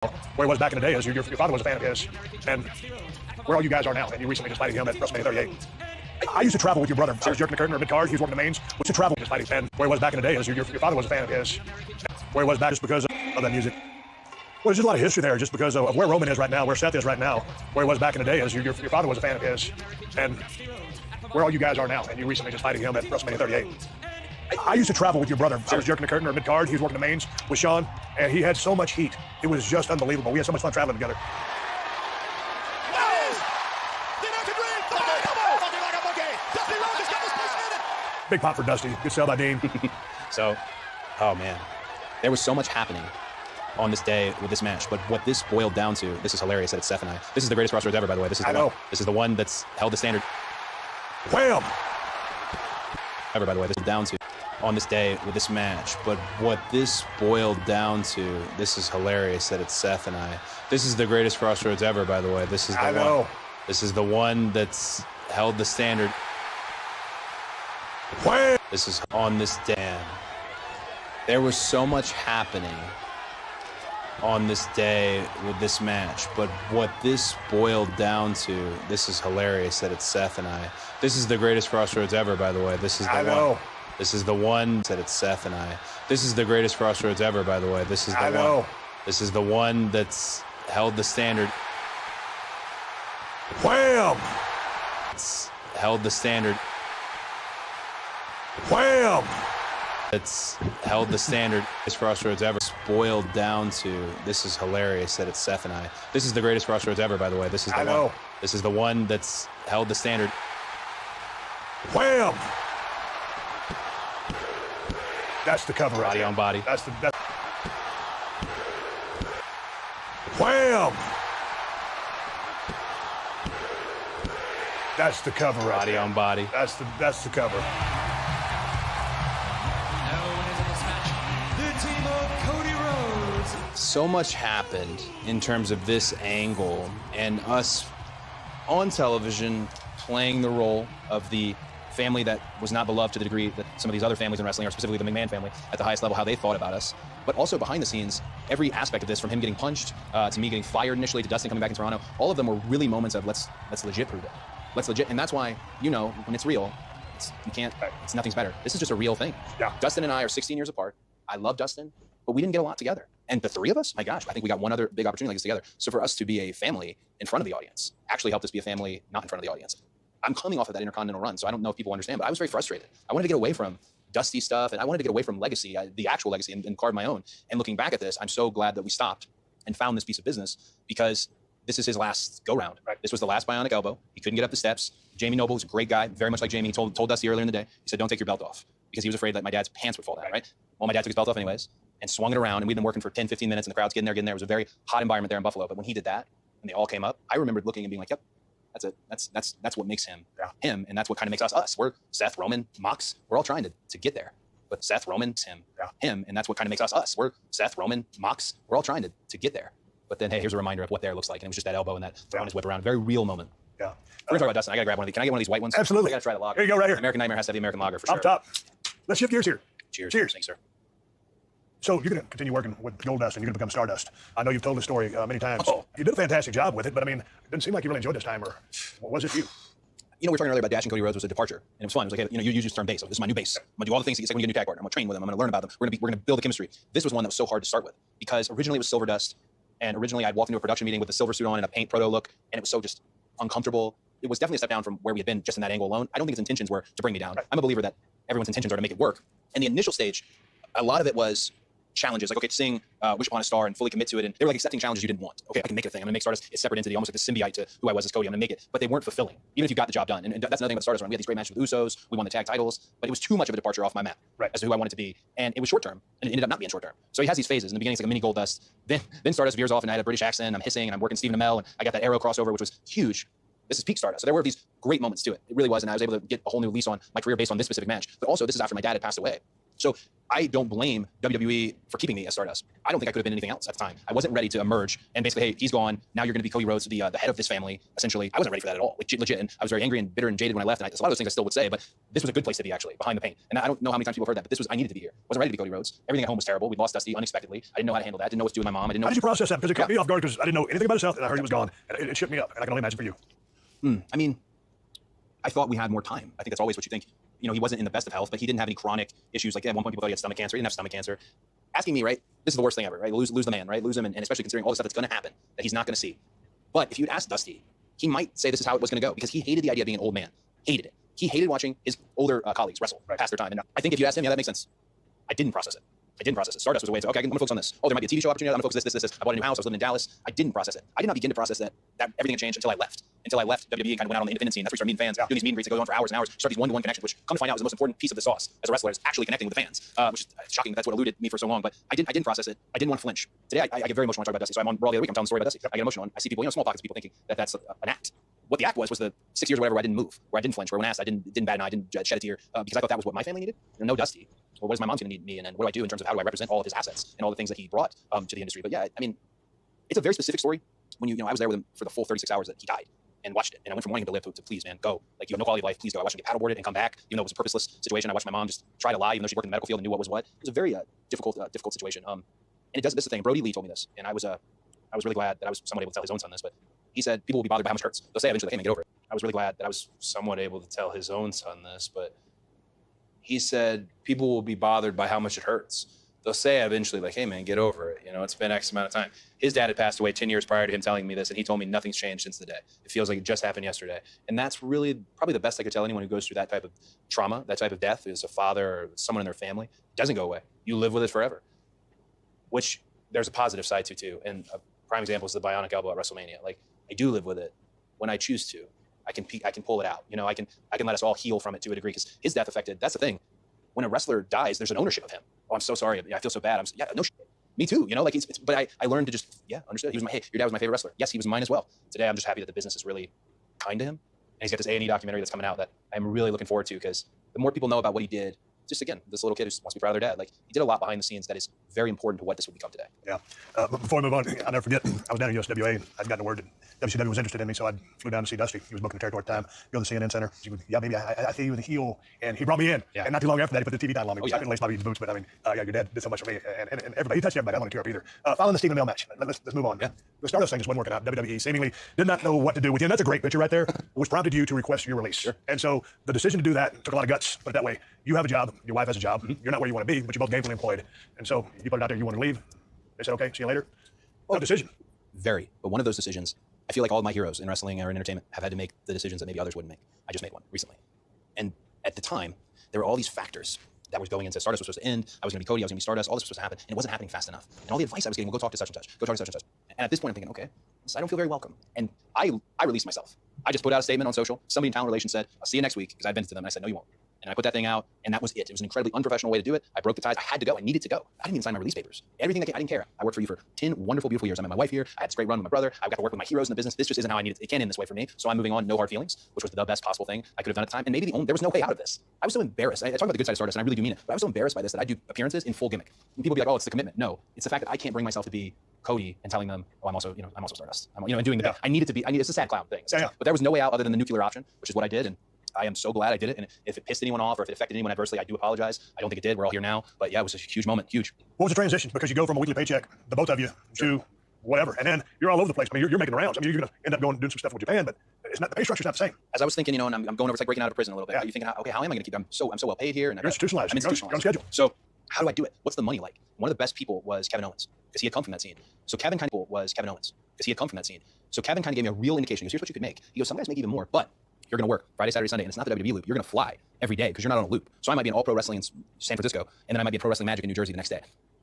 Where he was back in the day is your father was a fan of his, and where all you guys are now, and you recently just fighting him at WrestleMania 38. I used to travel with your brother. I was jerking the curtain or mid-card. He was working the mains. We used to travel just fighting, and where he was back in the day is your father was a fan of his, where he was back just because of that music. Well, there's just a lot of history there just because of where Roman is right now, where Seth is right now. Where he was back in the day is your father was a fan of his, and where all you guys are now, and you recently just fighting him at WrestleMania 38. I used to travel with your brother. I was jerking the curtain or mid-card. He was working the mains with Sean, and he had so much heat. It was just unbelievable. We had so much fun traveling together. Big pop for Dusty. Good sell by Dean. So, oh man, there was so much happening on this day with this match, but what this boiled down to, this is hilarious that it's Seth and I. This is the greatest crossroads ever, by the way. This is the one that's held the standard. Wham! Ever, by the way. This is down to on this day with this match, but what this boiled down to, this is hilarious that it's Seth and I. This is the greatest crossroads ever, by the way. This is the one. This is the one that's held the standard. Wham! This is on this day. There was so much happening on this day with this match, but what this boiled down to, this is hilarious that it's Seth and I. This is the greatest crossroads ever, by the way. This is the one. This is the one that it's Seth and I. This is the greatest crossroads ever, by the way. This is the one. This is the one that's held the standard. Wham! It's held the standard. Wham! It's held the standard. This crossroads ever. It's boiled down to, this is hilarious that it's Seth and I. This is the greatest crossroads ever, by the way. This is the one. This is the one that's held the standard. Wham! That's the cover. Body on body. That's Wham! That's the cover. Body on body. That's the cover. So much happened in terms of this angle and us on television playing the role of the family that was not beloved to the degree that some of these other families in wrestling are, specifically the McMahon family, at the highest level, how they thought about us. But also behind the scenes, every aspect of this, from him getting punched, to me getting fired initially, to Dustin coming back in Toronto, all of them were really moments of let's legit prove it. Let's legit, and that's why, you know, when it's real, it's nothing's better. This is just a real thing. Yeah. Dustin and I are 16 years apart. I love Dustin, but we didn't get a lot together. And the three of us, my gosh, I think we got one other big opportunity like this together. So for us to be a family in front of the audience actually helped us be a family not in front of the audience. I'm coming off of that Intercontinental run, so I don't know if people understand, but I was very frustrated. I wanted to get away from Dusty stuff, and I wanted to get away from legacy, the actual legacy, and carve my own. And looking back at this, I'm so glad that we stopped and found this piece of business, because this is his last go-round. Right. This was the last bionic elbow. He couldn't get up the steps. Jamie Noble was a great guy, very much like Jamie. He told Dusty earlier in the day, he said, don't take your belt off, because he was afraid that my dad's pants would fall down, right? Well, my dad took his belt off anyways and swung it around, and we'd been working for 10, 15 minutes, and the crowd's getting there. It was a very hot environment there in Buffalo. But when he did that, and they all came up, I remembered looking and being like, yep, that's it. That's what makes him him, and that's what kind of makes us. We're Seth, Roman, Mox. We're all trying to get there. But Seth, Roman, him, and that's what kind of makes us. We're Seth, Roman, Mox. We're all trying to get there. But then, hey, here's a reminder of what there looks like, and it was just that elbow and that throwing his whip around. Very real moment. Yeah. We're gonna talk about Dustin. I gotta grab one of these. Can I get one of these white ones? Absolutely. I gotta try the lager. Here you go, right here. American Nightmare has to have the American lager for sure. Up top. Let's shift gears here. Cheers. Cheers. Thanks, sir. So you're going to continue working with Goldust, and you're going to become Stardust. I know you've told the story many times. You did a fantastic job with it, but I mean, it didn't seem like you really enjoyed this time, or what was it for you? You know, we were talking earlier about Dash and Cody Rhodes was a departure, and it was fun. It was like, hey, you know, you use this term base. So this is my new base. I'm gonna do all the things. It's like when you get a new tag partner. I'm gonna train with them. I'm gonna learn about them. We're gonna build a chemistry. This was one that was so hard to start with, because originally it was Silver Dust, and originally I'd walked into a production meeting with the silver suit on and a paint proto look, and it was so just uncomfortable. It was definitely a step down from where we had been just in that angle alone. I don't think its intentions were to bring me down. Right. I'm a believer that everyone's intentions are to make it work. And the initial stage, a lot of it was challenges, like, okay, to sing Wish Upon a Star and fully commit to it, and they were like accepting challenges you didn't want. Okay, I can make it a thing. I'm gonna make Stardust a separate entity, almost like the symbiote to who I was as Cody. I'm gonna make it, but they weren't fulfilling, even if you got the job done. And that's another thing about the Stardust run. We had these great matches with Usos, we won the tag titles, but it was too much of a departure off my map as to who I wanted to be, and it was short term, and it ended up not being short term. So he has these phases. In the beginning, it's like a mini Goldust. Then Stardust veers off, and I had a British accent. I'm hissing, and I'm working Stephen Amell, and I got that Arrow crossover, which was huge. This is peak Stardust. So there were these great moments to it. It really was, and I was able to get a whole new lease on my career based on this specific match. But also, this is after my dad had passed away. So I don't blame WWE for keeping me as Stardust. I don't think I could have been anything else at the time. I wasn't ready to emerge and basically, hey, he's gone. Now you're going to be Cody Rhodes, the head of this family, essentially. I wasn't ready for that at all, legit. And I was very angry and bitter and jaded when I left. And a lot of those things I still would say, but this was a good place to be, actually, behind the pain. And I don't know how many times people have heard that, but I needed to be here. I wasn't ready to be Cody Rhodes. Everything at home was terrible. We lost Dusty unexpectedly. I didn't know how to handle that. I didn't know what to do with my mom. I didn't know. How did you process that? Because it caught me off guard because I didn't know anything about his health and I heard he was gone. And it shook me up. And I can only imagine for you. I mean, I thought we had more time. I think that's always what you think. You know, he wasn't in the best of health, but he didn't have any chronic issues. Like at one point, people thought he had stomach cancer. He didn't have stomach cancer. Asking me, right? This is the worst thing ever, right? Lose the man, right? Lose him, and especially considering all the stuff that's going to happen that he's not going to see. But if you'd asked Dusty, he might say this is how it was going to go because he hated the idea of being an old man. Hated it. He hated watching his older colleagues wrestle past their time. And I think if you asked him, yeah, that makes sense. I didn't process it. Stardust was a way to, okay, I'm going to focus on this. Oh, there might be a TV show opportunity. I'm going to focus this. I bought a new house. I was living in Dallas. I didn't process it. I did not begin to process that everything had changed until I left. WWE kind of went out on the independent scene. That's where we started meeting fans, doing these meet and greets that goes on for hours and hours. Start these one-to-one connections, which come to find out is the most important piece of the sauce as a wrestler is actually connecting with the fans, which is shocking. That's what eluded me for so long. But I didn't process it. I didn't want to flinch. Today, I get very emotional when I talk about Dusty. So I'm on Raw the other week. I'm telling the story about Dusty. I get emotional. And I see people, small pockets of people thinking that that's an act. What the act was the 6 years or whatever where I didn't move, where I didn't flinch, where when asked I didn't bat an eye, I didn't shed a tear because I thought that was what my family needed. No Dusty. Well, what is my mom going to need me, and then what do I do in terms of how do I represent all of his assets and all the things that he brought to the industry? But yeah, I mean, it's a very specific story. When I was there with him for the full 36 hours that he died and watched it, and I went from wanting him to live to please, man, go. Like you have no quality of life, please go. I watched him get paddleboarded and come back. Even though it was a purposeless situation, I watched my mom just try to lie, even though she worked in the medical field and knew what was what. It was a very difficult situation. And this is the thing. Brody Lee told me this, and I was really glad that I was somewhat able to tell his own son this. But he said people will be bothered by how much it hurts. They'll say eventually they can't get over it. I was really glad that I was somewhat able to tell his own son this, but he said people will be bothered by how much it hurts. They'll say eventually, like, hey, man, get over it. It's been X amount of time. His dad had passed away 10 years prior to him telling me this, and he told me nothing's changed since the day. It feels like it just happened yesterday. And that's really probably the best I could tell anyone who goes through that type of trauma, that type of death, is a father or someone in their family. It doesn't go away. You live with it forever, which there's a positive side to, too. And a prime example is the bionic elbow at WrestleMania. Like, I do live with it when I choose to. I can pull it out. I can let us all heal from it to a degree because his death affected. That's the thing. When a wrestler dies, there's an ownership of him. Oh, I'm so sorry. I feel so bad. No shit. Me too. Like but I learned to just, understood. Your dad was my favorite wrestler. Yes, he was mine as well. Today, I'm just happy that the business is really kind to him. And he's got this A&E documentary that's coming out that I'm really looking forward to because the more people know about what he did, just again, this little kid who wants to be proud of their dad. Like he did a lot behind the scenes that is very important to what this will become today. Yeah. But before I move on, I'll never forget, I was down at USWA and I'd gotten word that WCW was interested in me, so I flew down to see Dusty. He was booking the territory at the time, go to the CNN Center. He would, maybe I see you in the heel. And he brought me in. Yeah. And not too long after that, he put the TV title on me. I couldn't lace my boots, but I mean, your dad did so much for me. And everybody, he touched everybody. I don't want to tear up either. Following the Stephen Amell match, let's move on. Yeah. The Stardust thing just wasn't working out. WWE seemingly did not know what to do with you. And that's a great picture right there, which prompted you to request your release. Sure. And so the decision to do that took a lot of guts, put it that way. You have a job, your wife has a job, you're not where you want to be, but you're both gainfully employed. And so you put it out there, you want to leave. They said, okay, see you later. Well, decision. Very. But one of those decisions, I feel like all of my heroes in wrestling or in entertainment have had to make the decisions that maybe others wouldn't make. I just made one recently. And at the time, there were all these factors that was going into Stardust was supposed to end. I was going to be Cody, I was going to be Stardust, all this was supposed to happen. And it wasn't happening fast enough. And all the advice I was getting, well, go talk to such and such, go talk to such and such. And at this point, I'm thinking, okay, I don't feel very welcome. And I released myself. I just put out a statement on social. Somebody in talent relations said, I'll see you next week, because I vented to them. And I said, no, you won't. And I put that thing out, and that was it. It was an incredibly unprofessional way to do it. I broke the ties. I had to go. I needed to go. I didn't even sign my release papers. Everything I didn't care. I worked for you for 10 wonderful, beautiful years. I met my wife here. I had this great run with my brother. I got to work with my heroes in the business. This just isn't how I needed it. It can't end this way for me. So I'm moving on. No hard feelings, which was the best possible thing I could have done at the time. And maybe there was no way out of this. I was so embarrassed. I talk about the good side of Stardust, and I really do mean it. But I was so embarrassed by this that I do appearances in full gimmick. And people be like, oh, it's the commitment. No, it's the fact that I can't bring myself to be Cody and telling them, oh, I'm also Stardust. And doing the I needed to be. It's a sad clown thing. But there was no way out other than the nuclear option, which is what I did. And I am so glad I did it. And if it pissed anyone off or if it affected anyone adversely, I do apologize. I don't think it did. We're all here now. But yeah, it was a huge moment. Huge. What was the transition? Because you go from a weekly paycheck, the both of you, to whatever. And then you're all over the place. I mean, you're making the rounds. I mean, you're going to end up doing some stuff with Japan, but it's not, the pay structure's not the same. As I was thinking, and I'm going over, it's like breaking out of prison a little bit. Yeah. You're thinking, okay, how am I going to keep, I'm so well paid here. And you're institutionalized. I'm institutionalized. You're on schedule. So how do I do it? What's the money like? One of the best people was Kevin Owens, because he had come from that scene. So Kevin kind of gave me a real indication. He goes, here's what you could make. He goes, some guys make even more, but you're going to work Friday, Saturday, Sunday, and it's not the WWE loop. You're going to fly every day because you're not on a loop. So I might be in All Pro Wrestling in San Francisco, and then I might be in Pro Wrestling Magic in New Jersey the next day.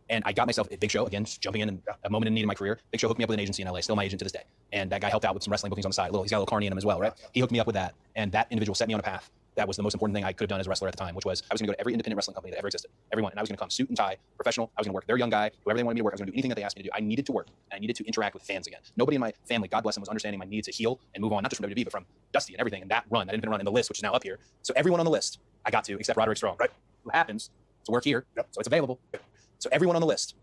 And I got myself a Big Show, again, just jumping in and a moment in need in my career. Big Show hooked me up with an agency in LA, still my agent to this day. And that guy helped out with some wrestling bookings on the side. He's got a little Carney in him as well, right? He hooked me up with that. And that individual set me on a path. That was the most important thing I could have done as a wrestler at the time, which was I was going to go to every independent wrestling company that ever existed, everyone. And I was going to come suit and tie, professional. I was going to work their young guy, whoever they wanted me to work. I was going to do anything that they asked me to do. I needed to work, and I needed to interact with fans again. Nobody in my family, God bless them, was understanding my need to heal and move on, not just from WWE, but from Dusty and everything. And that independent run in the list, which is now up here. So everyone on the list, I got to, except Roderick Strong, right? Who happens to work here. Yep. So it's available. So everyone on the list.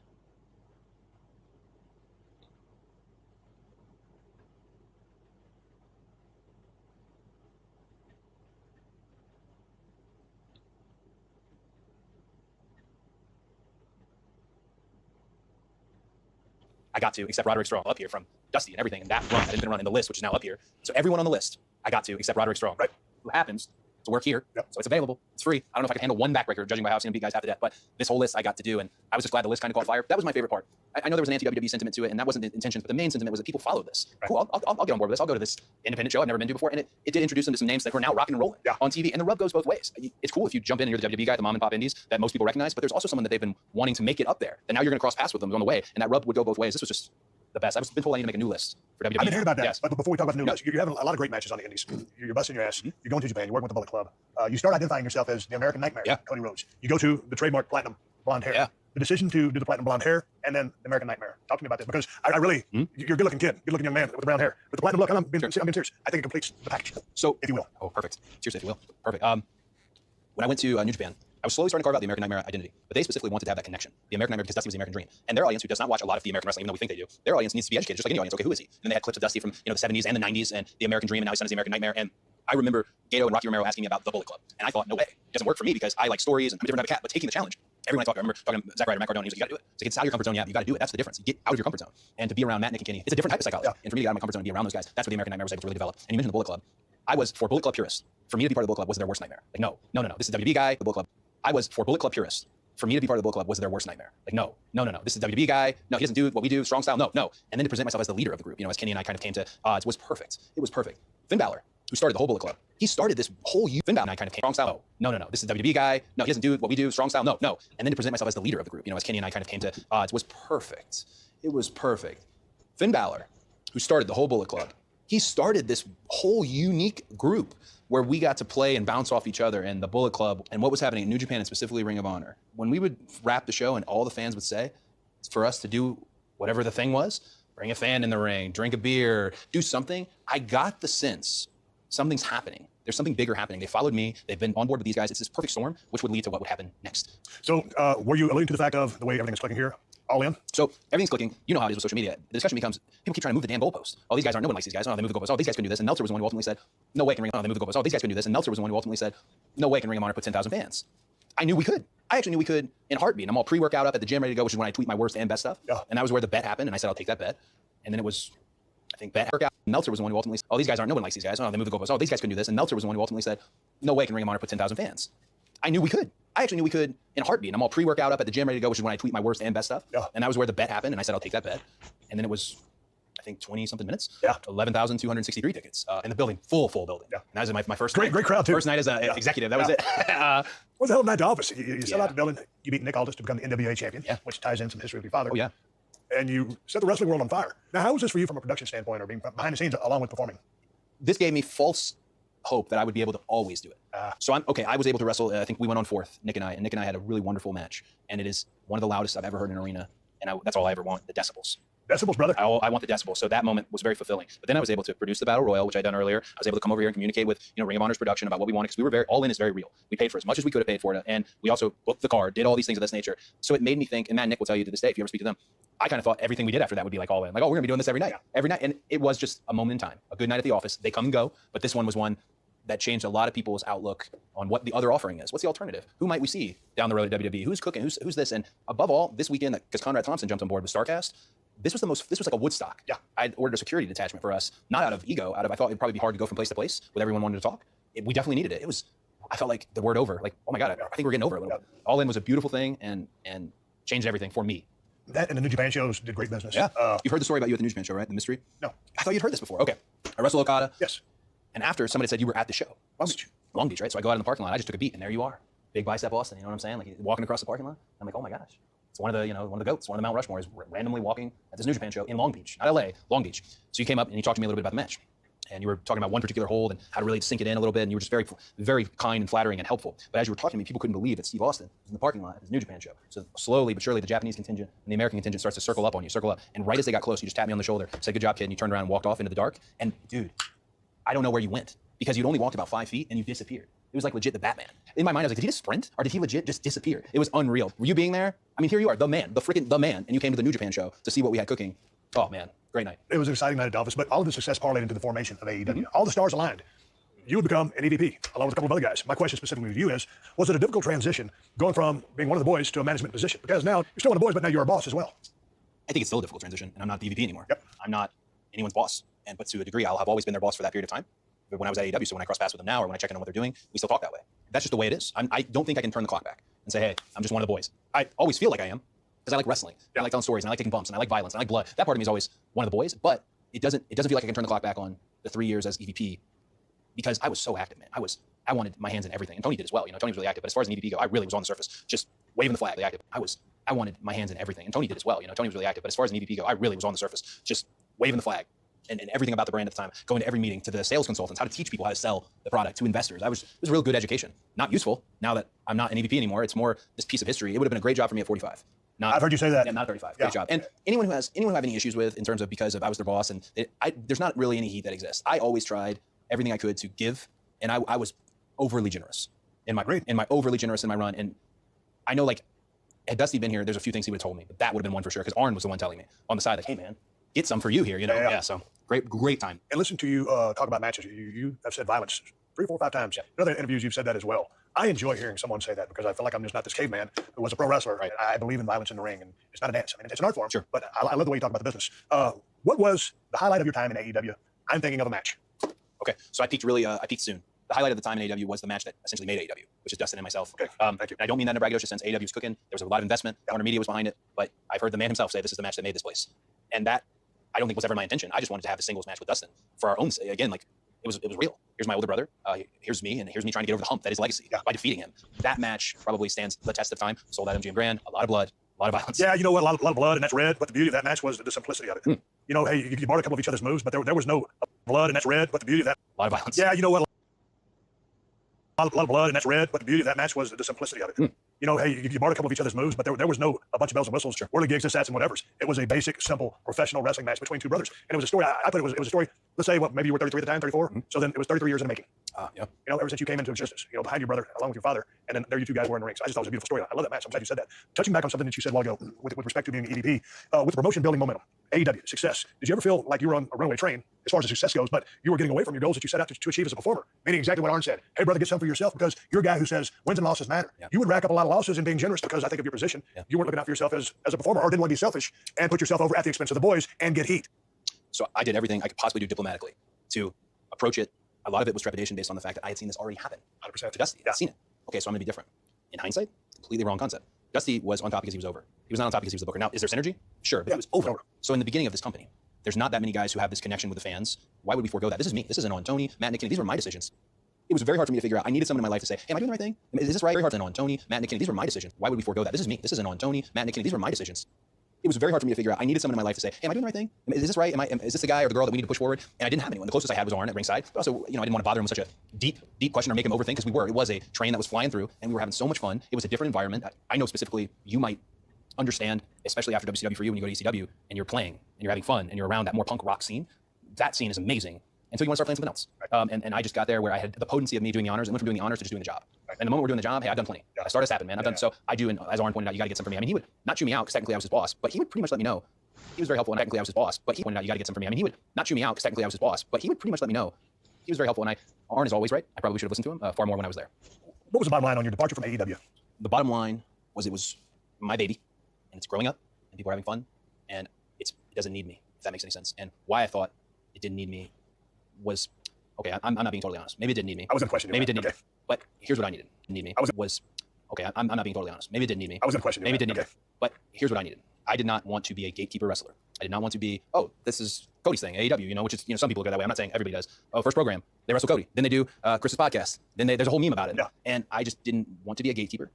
I got to except Roderick Strong up here from Dusty and everything, and that run, that independent run in the list, which is now up here. So everyone on the list, I got to except Roderick Strong, right? Who happens to work here. Yep. So it's available. It's free. I don't know if I can handle one backbreaker, judging by how I've seen him beat guys half to death, but this whole list I got to do, and I was just glad the list kind of caught fire. That was my favorite part. I know there was an anti-WWE sentiment to it, and that wasn't the intention, but the main sentiment was that people followed this. Right. Cool, I'll get on board with this. I'll go to this independent show I've never been to before, and it did introduce them to some names that were now rocking and rolling on TV, and the rub goes both ways. It's cool if you jump in and you're the WWE guy, the mom and pop indies that most people recognize, but there's also someone that they've been wanting to make it up there, and now you're going to cross paths with them on the way, and that rub would go both ways. This was just the best. I've been told I need to make a new list for WWE. I've been hearing about that. Yes. But before we talk about the new list, you're having a lot of great matches on the indies. You're busting your ass. You're going to Japan. You're working with the Bullet Club. You start identifying yourself as the American Nightmare, Cody Rhodes. You go to the trademark platinum blonde hair. Yeah. The decision to do the platinum blonde hair and then the American Nightmare. Talk to me about this, because I really, you're a good-looking kid, good-looking young man with the brown hair. But the platinum look, I'm being serious. I think it completes the package. So, if you will. Oh, perfect. Seriously, if you will. Perfect. When I went to New Japan, I was slowly starting to carve out the American Nightmare identity, but they specifically wanted to have that connection. The American Nightmare, because Dusty was the American Dream. And their audience, who does not watch a lot of the American wrestling, even though we think they do, their audience needs to be educated, just like any audience. Okay, who is he? And they had clips of Dusty from the 70s and the 90s and the American Dream, and now he's on his American Nightmare. And I remember Gato and Rocky Romero asking me about the Bullet Club. And I thought, no way. It doesn't work for me because I like stories and I'm a different type of cat, but taking the challenge. Everyone I remember talking to Zack Ryder, Matt Cardona, he was like, you gotta do it. So it's out of your comfort zone, yeah, you gotta do it. That's the difference. You get out of your comfort zone. And to be around Matt, Nick, and Kenny, it's a different type of psychology. And for me to get out of my comfort zone and be around those guys, that's what the American Nightmare was able to really develop. And you mentioned the Bullet Club. I was for Bullet Club purists. For me to be part of the Bullet Club was their worst nightmare. Like, no. This is the WWE guy, the Bullet Club. I was for Bullet Club purists. For me to be part of the Bullet Club was their worst nightmare. Like, no. This is the WWE guy. No, he doesn't do what we do, strong style. No. And then to present myself as the leader of the group, as Kenny and I kind of came to odds, was perfect. It was perfect. Finn Balor, who started the whole Bullet Club, he started this whole Finn Balor and I kind of came strong style. No. This is the WWE guy. No, he doesn't do what we do, strong style. No. And then to present myself as the leader of the group, as Kenny and I kind of came to odds, was perfect. It was perfect. Finn Balor, who started the whole Bullet Club, he started this whole unique group where we got to play and bounce off each other, and the Bullet Club and what was happening in New Japan and specifically Ring of Honor. When we would wrap the show and all the fans would say, it's for us to do whatever the thing was, bring a fan in the ring, drink a beer, do something, I got the sense something's happening. There's something bigger happening. They followed me. They've been on board with these guys. It's this perfect storm, which would lead to what would happen next. So were you alluding to the fact of the way everything is clicking here? All in? So everything's clicking. You know how it is with social media. The discussion becomes, people keep trying to move the damn goalpost. Oh, these guys aren't, no one likes these guys. Oh, they move the goalpost. Oh, these guys can do this. And Meltzer was the one who ultimately said, no way can Ring of Honor. They move the goalpost. Oh, these guys can do this. And Meltzer was the one who ultimately said, no way can Ring of Honor put 10,000 fans. I knew we could. I actually knew we could in a heartbeat. I'm all pre-workout up at the gym, ready to go, which is when I tweet my worst and best stuff. Yeah. And that was where the bet happened. And I said, I'll take that bet. And then it was, I think, bet workout. Meltzer was the one who ultimately said, oh, these guys aren't, no one likes these guys. Oh, they move the goalpost. Oh, these guys can do this. And Meltzer was the one who ultimately said, no way can Ring of Honor put 10,000 fans. I knew we could. I actually knew we could in a heartbeat. I'm all pre-workout up at the gym, ready to go, which is when I tweet my worst and best stuff. Yeah. And that was where the bet happened. And I said, I'll take that bet. And then it was, I think, 20-something minutes. Yeah. 11,263 tickets in the building, full building. Yeah. And that was my first great crowd, too. First night as an executive. That was it. It was a hell of a night to office. You sell out the building. You beat Nick Aldis to become the NWA champion, which ties in some history of your father. Oh, yeah. And you set the wrestling world on fire. Now, how was this for you from a production standpoint or being behind the scenes along with performing? This gave me false hope that I would be able to always do it. So I was able to wrestle. I think we went on fourth, Nick and I had a really wonderful match. And it is one of the loudest I've ever heard in an arena. And that's all I ever want, the decibels. Decibels, brother. I want the decibels. So that moment was very fulfilling. But then I was able to produce the Battle Royal, which I'd done earlier. I was able to come over here and communicate with Ring of Honor's production about what we wanted, because we were very, all in is very real. We paid for as much as we could have paid for it. And we also booked the car, did all these things of this nature. So it made me think, and Matt and Nick will tell you to this day, if you ever speak to them, I kind of thought everything we did after that would be like all in. Like, oh, we're going to be doing this every night. Every night. And it was just a moment in time. A good night at the office. They come and go. But this one was one that changed a lot of people's outlook on what the other offering is. What's the alternative? Who might we see down the road at WWE? Who's cooking? Who's this? And above all, this weekend, because Conrad Thompson jumped on board with StarCast, this was like a Woodstock. Yeah. I'd ordered a security detachment for us, not out of ego, I thought it'd probably be hard to go from place to place with everyone wanting to talk. We definitely needed it. I felt like the word over, like, oh my God, I think we're getting over it a little bit. All In was a beautiful thing and changed everything for me. That and the New Japan shows did great business. Yeah. You've heard the story about you at the New Japan show, right? The mystery? No. I thought you'd heard this before. Okay. I wrestled Okada. Yes. And after, somebody said you were at the show. Long Beach, right? So I go out in the parking lot. I just took a beat, and there you are. Big bicep Austin, you know what I'm saying? Like walking across the parking lot. I'm like, oh my gosh. It's one of the goats, one of the Mount Rushmore is randomly walking at this New Japan show in Long Beach, not LA, Long Beach. So you came up and you talked to me a little bit about the match. And you were talking about one particular hold and how to really sink it in a little bit. And you were just very, very kind and flattering and helpful. But as you were talking to me, people couldn't believe that Steve Austin was in the parking lot at his New Japan show. So slowly but surely, the Japanese contingent and the American contingent starts to circle up on you, And right as they got close, you just tapped me on the shoulder, said, good job, kid. And you turned around and walked off into the dark. And dude, I don't know where you went because you'd only walked about 5 feet and you disappeared. It was like legit the Batman. In my mind, I was like, did he just sprint? Or did he legit just disappear? It was unreal. You being there, I mean, here you are, the man, the man, and you came to the New Japan show to see what we had cooking. Oh man, great night. It was an exciting night at Dolphins, but all of the success parlayed into the formation of AEW. All the stars aligned. You would become an EVP, along with a couple of other guys. My question specifically to you is, was it a difficult transition going from being one of the boys to a management position? Because now you're still one of the boys, but now you're a boss as well. I think it's still a difficult transition, and I'm not the EVP anymore. Yep. I'm not anyone's boss. But to a degree, I'll have always been their boss for that period of time. But when I was at AEW, so when I cross paths with them now, or when I check in on what they're doing, we still talk that way. That's just the way it is. I don't think I can turn the clock back and say, hey, I'm just one of the boys. I always feel like I am, because I like wrestling. I like telling stories, and I like taking bumps, and I like violence, and I like blood. That part of me is always one of the boys, but it doesn't feel like I can turn the clock back on the 3 years as EVP, because I was so active, man. I wanted my hands in everything, and Tony did as well. Tony was really active, but as far as an EVP go, I really was on the surface, just waving the flag, really active. I wanted my hands in everything, and Tony did as well. Tony was really active, but as far as an EVP go, I really was on the surface, just waving the flag. And everything about the brand at the time, going to every meeting, to the sales consultants, how to teach people how to sell the product, to investors. It was a real good education. Not useful now that I'm not an EVP anymore. It's more this piece of history. It would have been a great job for me at 45. I've heard you say that. Yeah, not 35. Great job. And anyone who I have any issues with in terms of because I was their boss, and there's not really any heat that exists. I always tried everything I could to give, and I was overly generous in my run. And I know, like, had Dusty been here, there's a few things he would have told me, but that would have been one for sure, because Arn was the one telling me on the side, like, hey man, get some for you here, Yeah, so great time. And listen to you talk about matches. You have said violence 3, 4, 5 times. In other interviews, you've said that as well. I enjoy hearing someone say that, because I feel like I'm just not this caveman who was a pro wrestler. Right. I believe in violence in the ring, and it's not a dance. I mean, it's an art form. Sure. But I love the way you talk about the business. What was the highlight of your time in AEW? I'm thinking of a match. Okay, so I peaked soon. The highlight of the time in AEW was the match that essentially made AEW, which is Dustin and myself. Okay, thank you. And I don't mean that in a braggadocious sense. AEW was cooking. There was a lot of investment. Warner Media was behind it. But I've heard the man himself say this is the match that made this place. And that, I don't think was ever my intention. I just wanted to have a singles match with Dustin for our own sake. Again, like, it was real. Here's my older brother. Here's me, and here's me trying to get over the hump that is legacy by defeating him. That match probably stands the test of time. Sold out MGM Grand, a lot of blood, a lot of violence. Yeah, you know what? A lot of blood, and that's red. But the beauty of that match was the simplicity of it. Hey, you borrowed a couple of each other's moves, but there was no blood, and that's red. But the beauty of that, a lot of violence. Yeah, you know what? A lot of blood, and that's red. But the beauty of that match was the simplicity of it. Hey, you borrowed a couple of each other's moves, but there was no a bunch of bells and whistles, whirly gigs, this, that's, and whatevers. It was a basic, simple, professional wrestling match between two brothers, and it was a story. I thought it was a story. Let's say, maybe you were 33 at the time, 34. So then it was 33 years in the making. Yeah. Ever since you came into existence, behind your brother, along with your father, and then there you two guys were in the ring. So I just thought it was a beautiful story. I love that match. I'm glad you said that. Touching back on something that you said a while ago with respect to being an EVP, with the promotion building momentum, AEW, success. Did you ever feel like you were on a runaway train as far as the success goes, but you were getting away from your goals that you set out to achieve as a performer? Meaning exactly what Arn said. Hey, brother, get some for yourself, because you're a guy who says wins and losses matter. Yeah. You would rack up a lot of losses in being generous, because I think of your position. Yeah. You weren't looking out for yourself as a performer, or didn't want to be selfish and put yourself over at the expense of the boys and get heat. So I did everything I could possibly do diplomatically to approach it. A lot of it was trepidation based on the fact that I had seen this already happen 100% to Dusty. I'd seen it. Okay, so I'm going to be different. In hindsight, completely wrong concept. Dusty was on top because he was over. He was not on top because he was the booker. Now, is there synergy? Sure, but he was over. So in the beginning of this company, there's not that many guys who have this connection with the fans. Why would we forego that? This is me. This isn't on Tony, Matt, Nick Kennedy. These were my decisions. It was very hard for me to figure out. I needed someone in my life to say, hey, am I doing the right thing? Is this right? Very hard to on Tony, Matt, Nick Kennedy. These were my decisions. Why would we forego that? This is me. This isn't on Tony, Matt, Nick Kennedy. These were my decisions. It was very hard for me to figure out. I needed someone in my life to say, hey, am I doing the right thing? Is this right? Is this the guy or the girl that we need to push forward? And I didn't have anyone. The closest I had was Arn at ringside. But also, I didn't want to bother him with such a deep question or make him overthink, because it was a train that was flying through, and we were having so much fun. It was a different environment. I know specifically you might understand, especially after WCW for you, when you go to ECW and you're playing and you're having fun and you're around that more punk rock scene. That scene is amazing until you want to start playing something else. And I just got there where I had the potency of me doing the honors, and went from doing the honors to just doing the job. And the moment we're doing the job, hey, I've done plenty. I started stepping, man. I've done so. I do, and as Arn pointed out, you got to get some for me. I mean, he would not chew me out, because technically I was his boss, but he would pretty much let me know. He was very helpful, and technically I was his boss, but he pointed out, you got to get some for me. I mean, he would not chew me out, because technically I was his boss, but he would pretty much let me know. He was very helpful, and Arn is always right. I probably should have listened to him far more when I was there. What was the bottom line on your departure from AEW? The bottom line was, it was my baby, and it's growing up, and people are having fun, and it doesn't need me, if that makes any sense. And why I thought it didn't need me was, okay, I'm not being totally honest. Maybe it didn't need me. I was going to question you. Maybe it didn't need me. But here's what I needed. It didn't need me. Okay, I'm not being totally honest. Maybe it didn't need me. I was going to question you. Maybe it didn't need me. But here's what I needed. I did not want to be a gatekeeper wrestler. I did not want to be, oh, this is Cody's thing, AEW, which is, some people look at it that way. I'm not saying everybody does. Oh, first program, they wrestle Cody. Then they do Chris's podcast. Then there's a whole meme about it. Yeah. And I just didn't want to be a gatekeeper.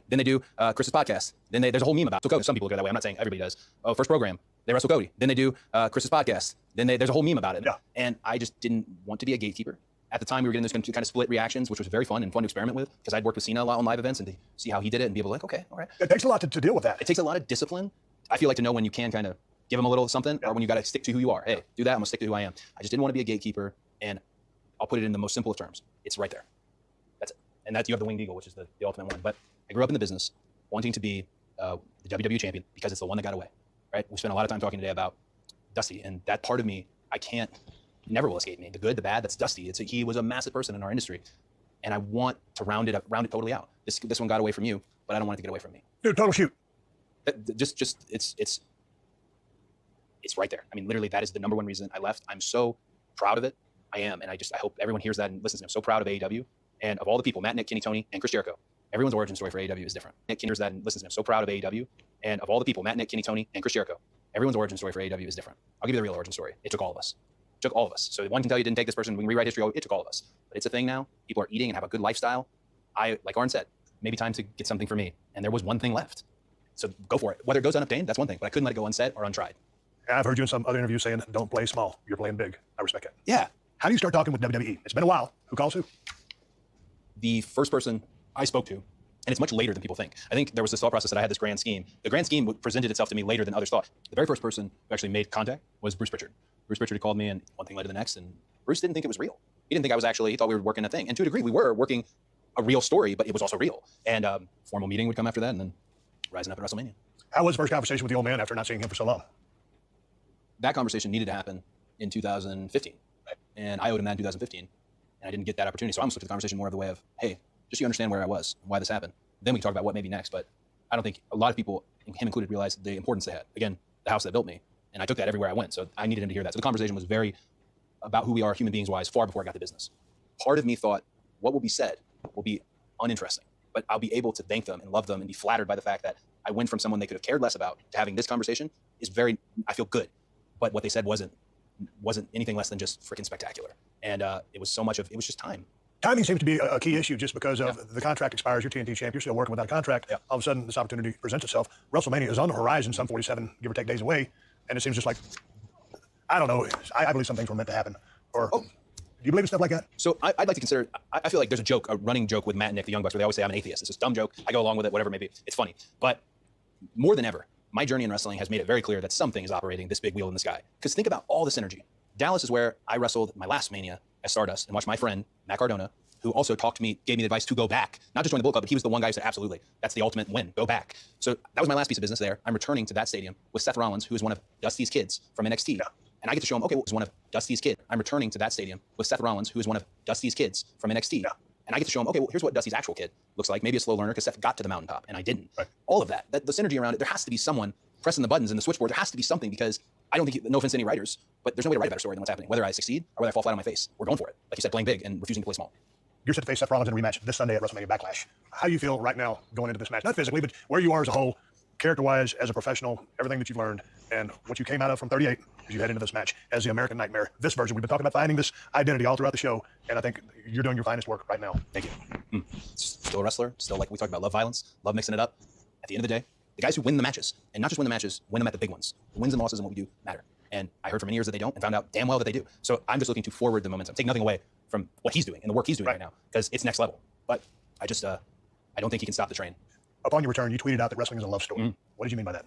Then they do Chris's podcast. Then there's a whole meme about it. So Cody. Some people look at it that way. I'm not saying everybody does. Oh, first program, they wrestle Cody. Then they do Chris's podcast. Then there's a whole meme about it. Yeah. And I just didn't want to be a gatekeeper. At the time, we were getting this kind of split reactions, which was very fun to experiment with, because I'd worked with Cena a lot on live events, and to see how he did it and be able to like, okay, all right. It takes a lot to deal with that. It takes a lot of discipline. I feel like to know when you can kind of give them a little something, or when you got to stick to who you are. Hey, do that. I'm gonna stick to who I am. I just didn't want to be a gatekeeper, and I'll put it in the most simple of terms. It's right there. That's and that you have the winged eagle, which is the ultimate one. But I grew up in the business wanting to be the WWE champion because it's the one that got away, right? We spent a lot of time talking today about Dusty, and that part of me, never will escape me. The good, the bad, that's Dusty. He was a massive person in our industry, and I want to round it totally out. This one got away from you, but I don't want it to get away from me. Dude, total shoot. It's right there. I mean, literally, that is the number one reason I left. I'm so proud of it. I am, and I hope everyone hears that and listens. I'm so proud of AEW and of all the people, Matt, Nick, Kenny, Tony, and Chris Jericho. Everyone's origin story for AEW is different. Nick hears that and listens. I'm so proud of AEW and of all the people, Matt, Nick, Kenny, Tony, and Chris Jericho. Everyone's origin story for AEW is different. I'll give you the real origin story. It took all of us. It took all of us. So one can tell you didn't take this person. We can rewrite history. It took all of us. But it's a thing now. People are eating and have a good lifestyle. Like Arn said, maybe time to get something for me. And there was one thing left. So go for it. Whether it goes unobtained, that's one thing. But I couldn't let it go unsaid or untried. I've heard you in some other interviews saying, don't play small. You're playing big. I respect it. Yeah. How do you start talking with WWE? It's been a while. Who calls who? The first person I spoke to, and it's much later than people think. I think there was this thought process that I had this grand scheme. The grand scheme presented itself to me later than others thought. The very first person who actually made contact was Bruce Pritchard. Bruce Pritchard called me, and one thing led to the next, and Bruce didn't think it was real. He didn't think I was he thought we were working a thing. And to a degree, we were working a real story, but it was also real. And formal meeting would come after that, and then rising up at WrestleMania. How was the first conversation with the old man after not seeing him for so long? That conversation needed to happen in 2015. And I owed him that in 2015, and I didn't get that opportunity. So I almost looked at the conversation more of the way of, hey, just so you understand where I was and why this happened. Then we can talk about what may be next. But I don't think a lot of people, him included, realized the importance they had. Again, the house that built me. And I took that everywhere I went. So I needed him to hear that. So the conversation was very about who we are human beings wise far before I got the business. Part of me thought what will be said will be uninteresting, but I'll be able to thank them and love them and be flattered by the fact that I went from someone they could have cared less about to having this conversation is I feel good. But what they said wasn't anything less than just freaking spectacular. And it was just time. Timing seems to be a key issue just because of the contract expires. You're TNT champ. You're still working without a contract. Yeah. All of a sudden, this opportunity presents itself. WrestleMania is on the horizon, some 47, give or take, days away. And it seems just like, I don't know. I believe some things were meant to happen. Or do you believe in stuff like that? So I'd like to consider, I feel like there's a running joke with Matt and Nick, the Young Bucks, where they always say I'm an atheist. It's a dumb joke. I go along with it, whatever it may be. It's funny. But more than ever, my journey in wrestling has made it very clear that something is operating this big wheel in the sky. Because think about all the synergy. Dallas is where I wrestled my last Mania as Stardust and watched my friend, Matt Cardona, who also talked to me, gave me the advice to go back. Not just join the Bullet Club, but he was the one guy who said, absolutely, that's the ultimate win, go back. So that was my last piece of business there. I'm returning to that stadium with Seth Rollins, who is one of Dusty's kids from NXT. Yeah. And I get to show him, okay, well, one of Dusty's kids. I'm returning to that stadium with Seth Rollins, who is one of Dusty's kids from NXT. Yeah. And I get to show him, okay, well, here's what Dusty's actual kid looks like. Maybe a slow learner because Seth got to the mountaintop and I didn't. Right. All of that, the synergy around it, there has to be someone pressing the buttons in the switchboard. There has to be something because I don't think, no offense to any writers, but there's no way to write a better story than what's happening. Whether I succeed or whether I fall flat on my face, we're going for it. Like you said, playing big and refusing to play small. You're set to face Seth Rollins in a rematch this Sunday at WrestleMania Backlash. How do you feel right now going into this match? Not physically, but where you are as a whole, character-wise, as a professional, everything that you've learned, and what you came out of from 38 as you head into this match as the American Nightmare. This version, we've been talking about finding this identity all throughout the show, and I think you're doing your finest work right now. Thank you. Still a wrestler, still like we talked about, love violence, love mixing it up. At the end of the day, the guys who win the matches, and not just win the matches, win them at the big ones. The wins and losses and what we do matter. And I heard for many years that they don't, and found out damn well that they do. So I'm just looking to forward the momentum, take nothing away from what he's doing and the work he's doing right now, because it's next level. But I don't think he can stop the train. Upon your return, you tweeted out that wrestling is a love story. What did you mean by that?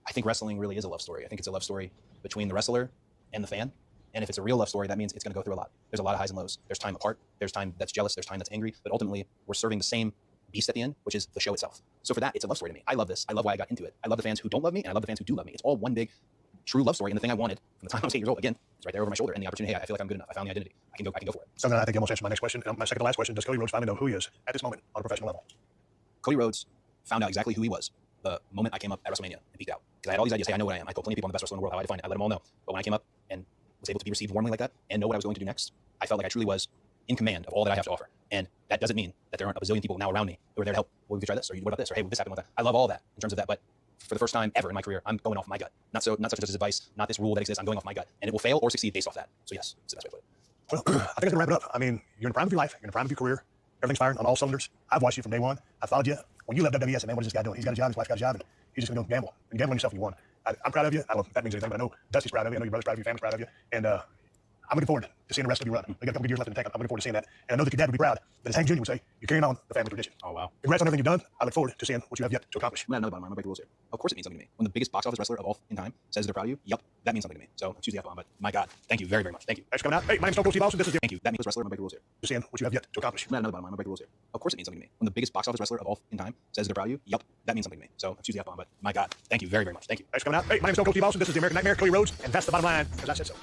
I think wrestling really is a love story. I think it's a love story between the wrestler and the fan. And if it's a real love story, that means it's going to go through a lot. There's a lot of highs and lows. There's time apart. There's time that's jealous. There's time that's angry. But ultimately, we're serving the same beast at the end, which is the show itself. So for that, it's a love story to me. I love this. I love why I got into it. I love the fans who don't love me, and I love the fans who do love me. It's all one big, true love story. And the thing I wanted from the time I was 8 years old, again, it's right there over my shoulder. And the opportunity, hey, I feel like I'm good enough. I found the identity. I can go for it. So then I think you almost answered my next question. My second to last question, does Cody Rhodes finally know who he is at this moment on a professional level? Cody Rhodes found out exactly who he was the moment I came up at WrestleMania and peaked out. Because I had all these ideas. Hey, I know what I am. I told plenty of people I'm the best wrestler in the world how I define it. I let them all know. But when I came up and was able to be received warmly like that and know what I was going to do next, I felt like I truly was in command of all that I have to offer. And that doesn't mean that there aren't a bazillion people now around me who are there to help. Well, we could try this, or what about this, or hey, this happened one time. I love all that in terms of that. But for the first time ever in my career, I'm going off my gut. Not such and such's advice, not this rule that exists. I'm going off my gut. And it will fail or succeed based off that. So yes, it's the best way to put it. Well, I think it's going to wrap it up. I mean, you're in the prime of your life. You're in the prime of your career. Everything's firing on all cylinders. I've watched you from day one. I followed you. When you left WWE, I said, man, what is this guy doing? He's got a job. His wife got a job. And he's just going to go gamble. And gamble on yourself and you won. I'm proud of you. I don't know if that means anything, but I know Dusty's proud of you. I know your brother's proud of you. Your family's proud of you. And I'm looking forward to seeing the rest of you run. They got a couple good years left in the tank. I'm looking forward to seeing that. And I know that your dad would be proud that as Hank Jr. would say, you're carrying on the family tradition. Oh, wow. Congrats on everything you've done. I look forward to seeing what you have yet to accomplish. I'm gonna another bottom line. I'm gonna break the rules here. Of course it means something to me. When the biggest box office wrestler of all in time says they're proud of you, yep, that means something to me. So excuse the F-bomb, but my God, thank you very, very much. Thank you. Thanks for coming out. Hey, my name's Stone Cold Steve Austin. This is Thank you. That means wrestler. I'm gonna break the rules here. to seeing what you have yet to accomplish. I'm gonna another bottom line. I'm gonna break the rules here. Of course it means something to me. When the biggest box office wrestler of all in time says they're proud of you, yep, that means something to me. So excuse the F-bomb, but my God, thank you very, very much. Thank you. Thanks for coming out. Hey, my name's Stone Cold Steve Austin. This is the American Nightmare, Cody Rhodes, and that's the bottom line, because I said so.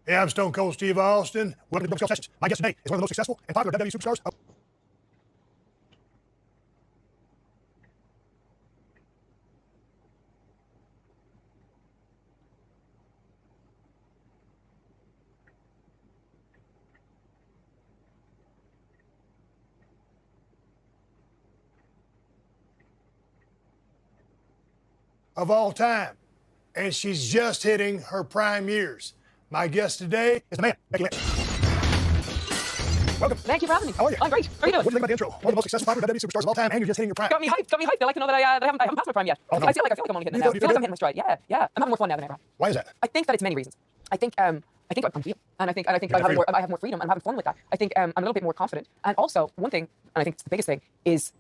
Yeah, I'm Stone Cold Steve Austin. Welcome to Book Sale Sessions. My guest today is one of the most successful and popular WWE superstars of all time. And she's just hitting her prime years. My guest today is the man, Becky Lynch. Welcome. Thank you for having me. How are you? I'm great. How are you doing? What do you think about the intro? One of the most successful popular WWE superstars of all time, and you're just hitting your prime. Got me hyped. They like to know that I haven't passed my prime yet. Oh, no. I feel like I'm only hitting it now. I feel like I'm hitting my stride. Yeah. I'm having more fun now than ever. Why is that? I think that it's many reasons. I think I'm real, and I think I have more freedom. I'm having fun with that. I think I'm a little bit more confident. And also one thing, and I think it's the biggest thing, is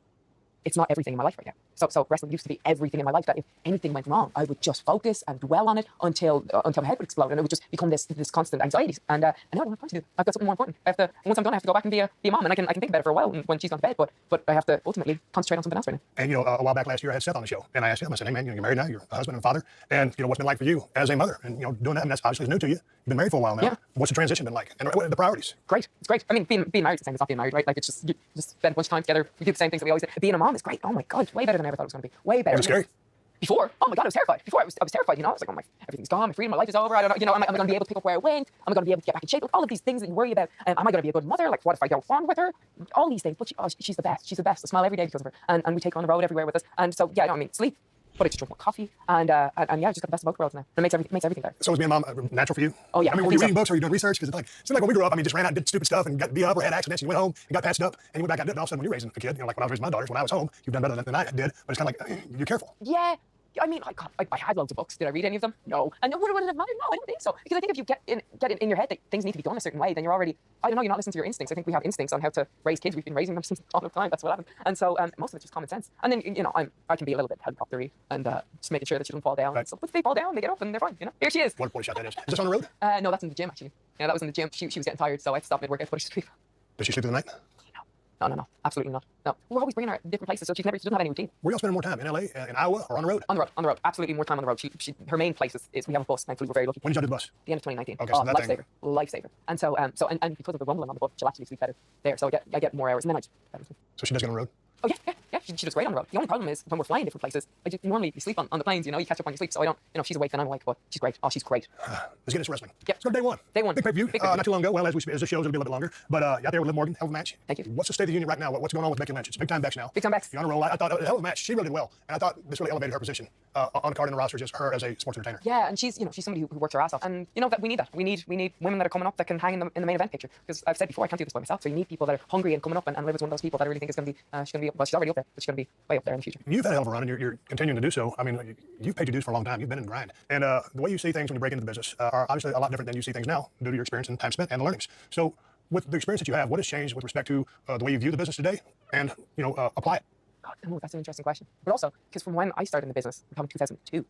it's not everything in my life right now. So wrestling used to be everything in my life, that if anything went wrong, I would just focus and dwell on it until my head would explode, and it would just become this constant anxiety. And now I don't have time to do. I've got something more important. Once I'm done, I have to go back and be a mom, and I can think about it for a while when she's gone to bed. But I have to ultimately concentrate on something else right now. And a while back last year, I had Seth on the show, and I asked him. I said, "Hey man, you're married now. You're a husband and a father, and what's it been like for you as a mother? And doing that, and that's obviously new to you. You've been married for a while now. Yeah. What's the transition been like? And what are the priorities? Great. It's great. I mean, being married is the same as not being married, right? Like, it's just, you just spend a bunch of time together. We do the same things that we always say. Being a mom is great. Oh my God, it's way better than I ever thought it was going to be. Way better. Is it scary? Before, oh my God, I was terrified. Before, I was terrified. You know, I was like, oh my, everything's gone. My freedom, my life is over. I don't know. You know, am I going to be able to pick up where I went? Am I going to be able to get back in shape? Like, all of these things that you worry about. Am I going to be a good mother? Like, what if I don't bond with her? All these things. But she's the best. She's the best. I smile every day because of her. And we take her on the road everywhere with us. And so, yeah, no, I mean, sleep. But I just drink more coffee, and yeah, I just got the best of both worlds now. It makes everything better. So was being a mom natural for you? Oh yeah. I mean, were you reading books or were you doing research? Because it seemed like when we grew up, I mean, just ran out and did stupid stuff and got beat up or had accidents. And you went home and got patched up, and you went back out and did it. And all of a sudden, when you're raising a kid, you know, like when I was raising my daughters, when I was home, you've done better than I did. But it's kind of like you're careful. Yeah. I mean, I had loads of books. Did I read any of them? No. And would it have mattered? No, I don't think so. Because I think if you get it in your head that things need to be done a certain way, then you're already, I don't know, you're not listening to your instincts. I think we have instincts on how to raise kids. We've been raising them since all the time. That's what happened. And so most of it's just common sense. And then, you know, I can be a little bit helicoptery and just making sure that she doesn't fall down. Right. So, but if they fall down, they get up and they're fine. You know, here she is. What a poorly shot that is. Is this on the road? No, that's in the gym actually. Yeah, that was in the gym. She was getting tired, so I had to stop mid-workout to put her to sleep. Does she sleep through the night? No, absolutely not. No, we're always bringing her to different places, so she doesn't have any routine. Were y'all spending more time in LA, in Iowa, or on the road? On the road, absolutely more time on the road. Her main place is we have a bus. Thankfully, we're very lucky. When did y'all do the bus? The end of 2019. Okay, so that thing. Lifesaver. And so, and because of the rumbling on the bus, she'll actually sleep better there. So I get more hours, and then I just. So she does get on the road? Oh yeah. She does great on the road. The only problem is when we're flying different places, normally you sleep on the planes, you know, you catch up on your sleep. So I don't, you know, if she's awake, then I'm awake, but she's great. Oh, she's great. Let's get into wrestling. Yep. Let's go to day one. Day one. Big pay-per-view. Not too long ago. Well, as this shows, it'll be a little bit longer. But you out there with Liv Morgan, hell of a match. Thank you. What's the state of the union right now? What's going on with Becky Lynch? It's big time Bex now. Big time Bex. You're on a roll. I thought a hell of a match. She really did well. And I thought this really elevated her position on the card in the roster, just her as a sports entertainer. Yeah, and she's somebody who works her ass off. And you know that we need that. We need women that are coming up that can hang in the main event picture. Because I've said before, I can't do this by myself. So you need people that are hungry and coming up. And Liv is one of those people that I really think is going to be, well, she's already up there, but she's going to be way up there in the future. You've had a hell of a run, and you're continuing to do so. I mean, you've paid your dues for a long time. You've been in the grind. And the way you see things when you break into the business are obviously a lot different than you see things now due to your experience and time spent and the learnings. So with the experience that you have, what has changed with respect to the way you view the business today and, you know, apply it? God, that's an interesting question. But also, because from when I started in the business, probably 2002,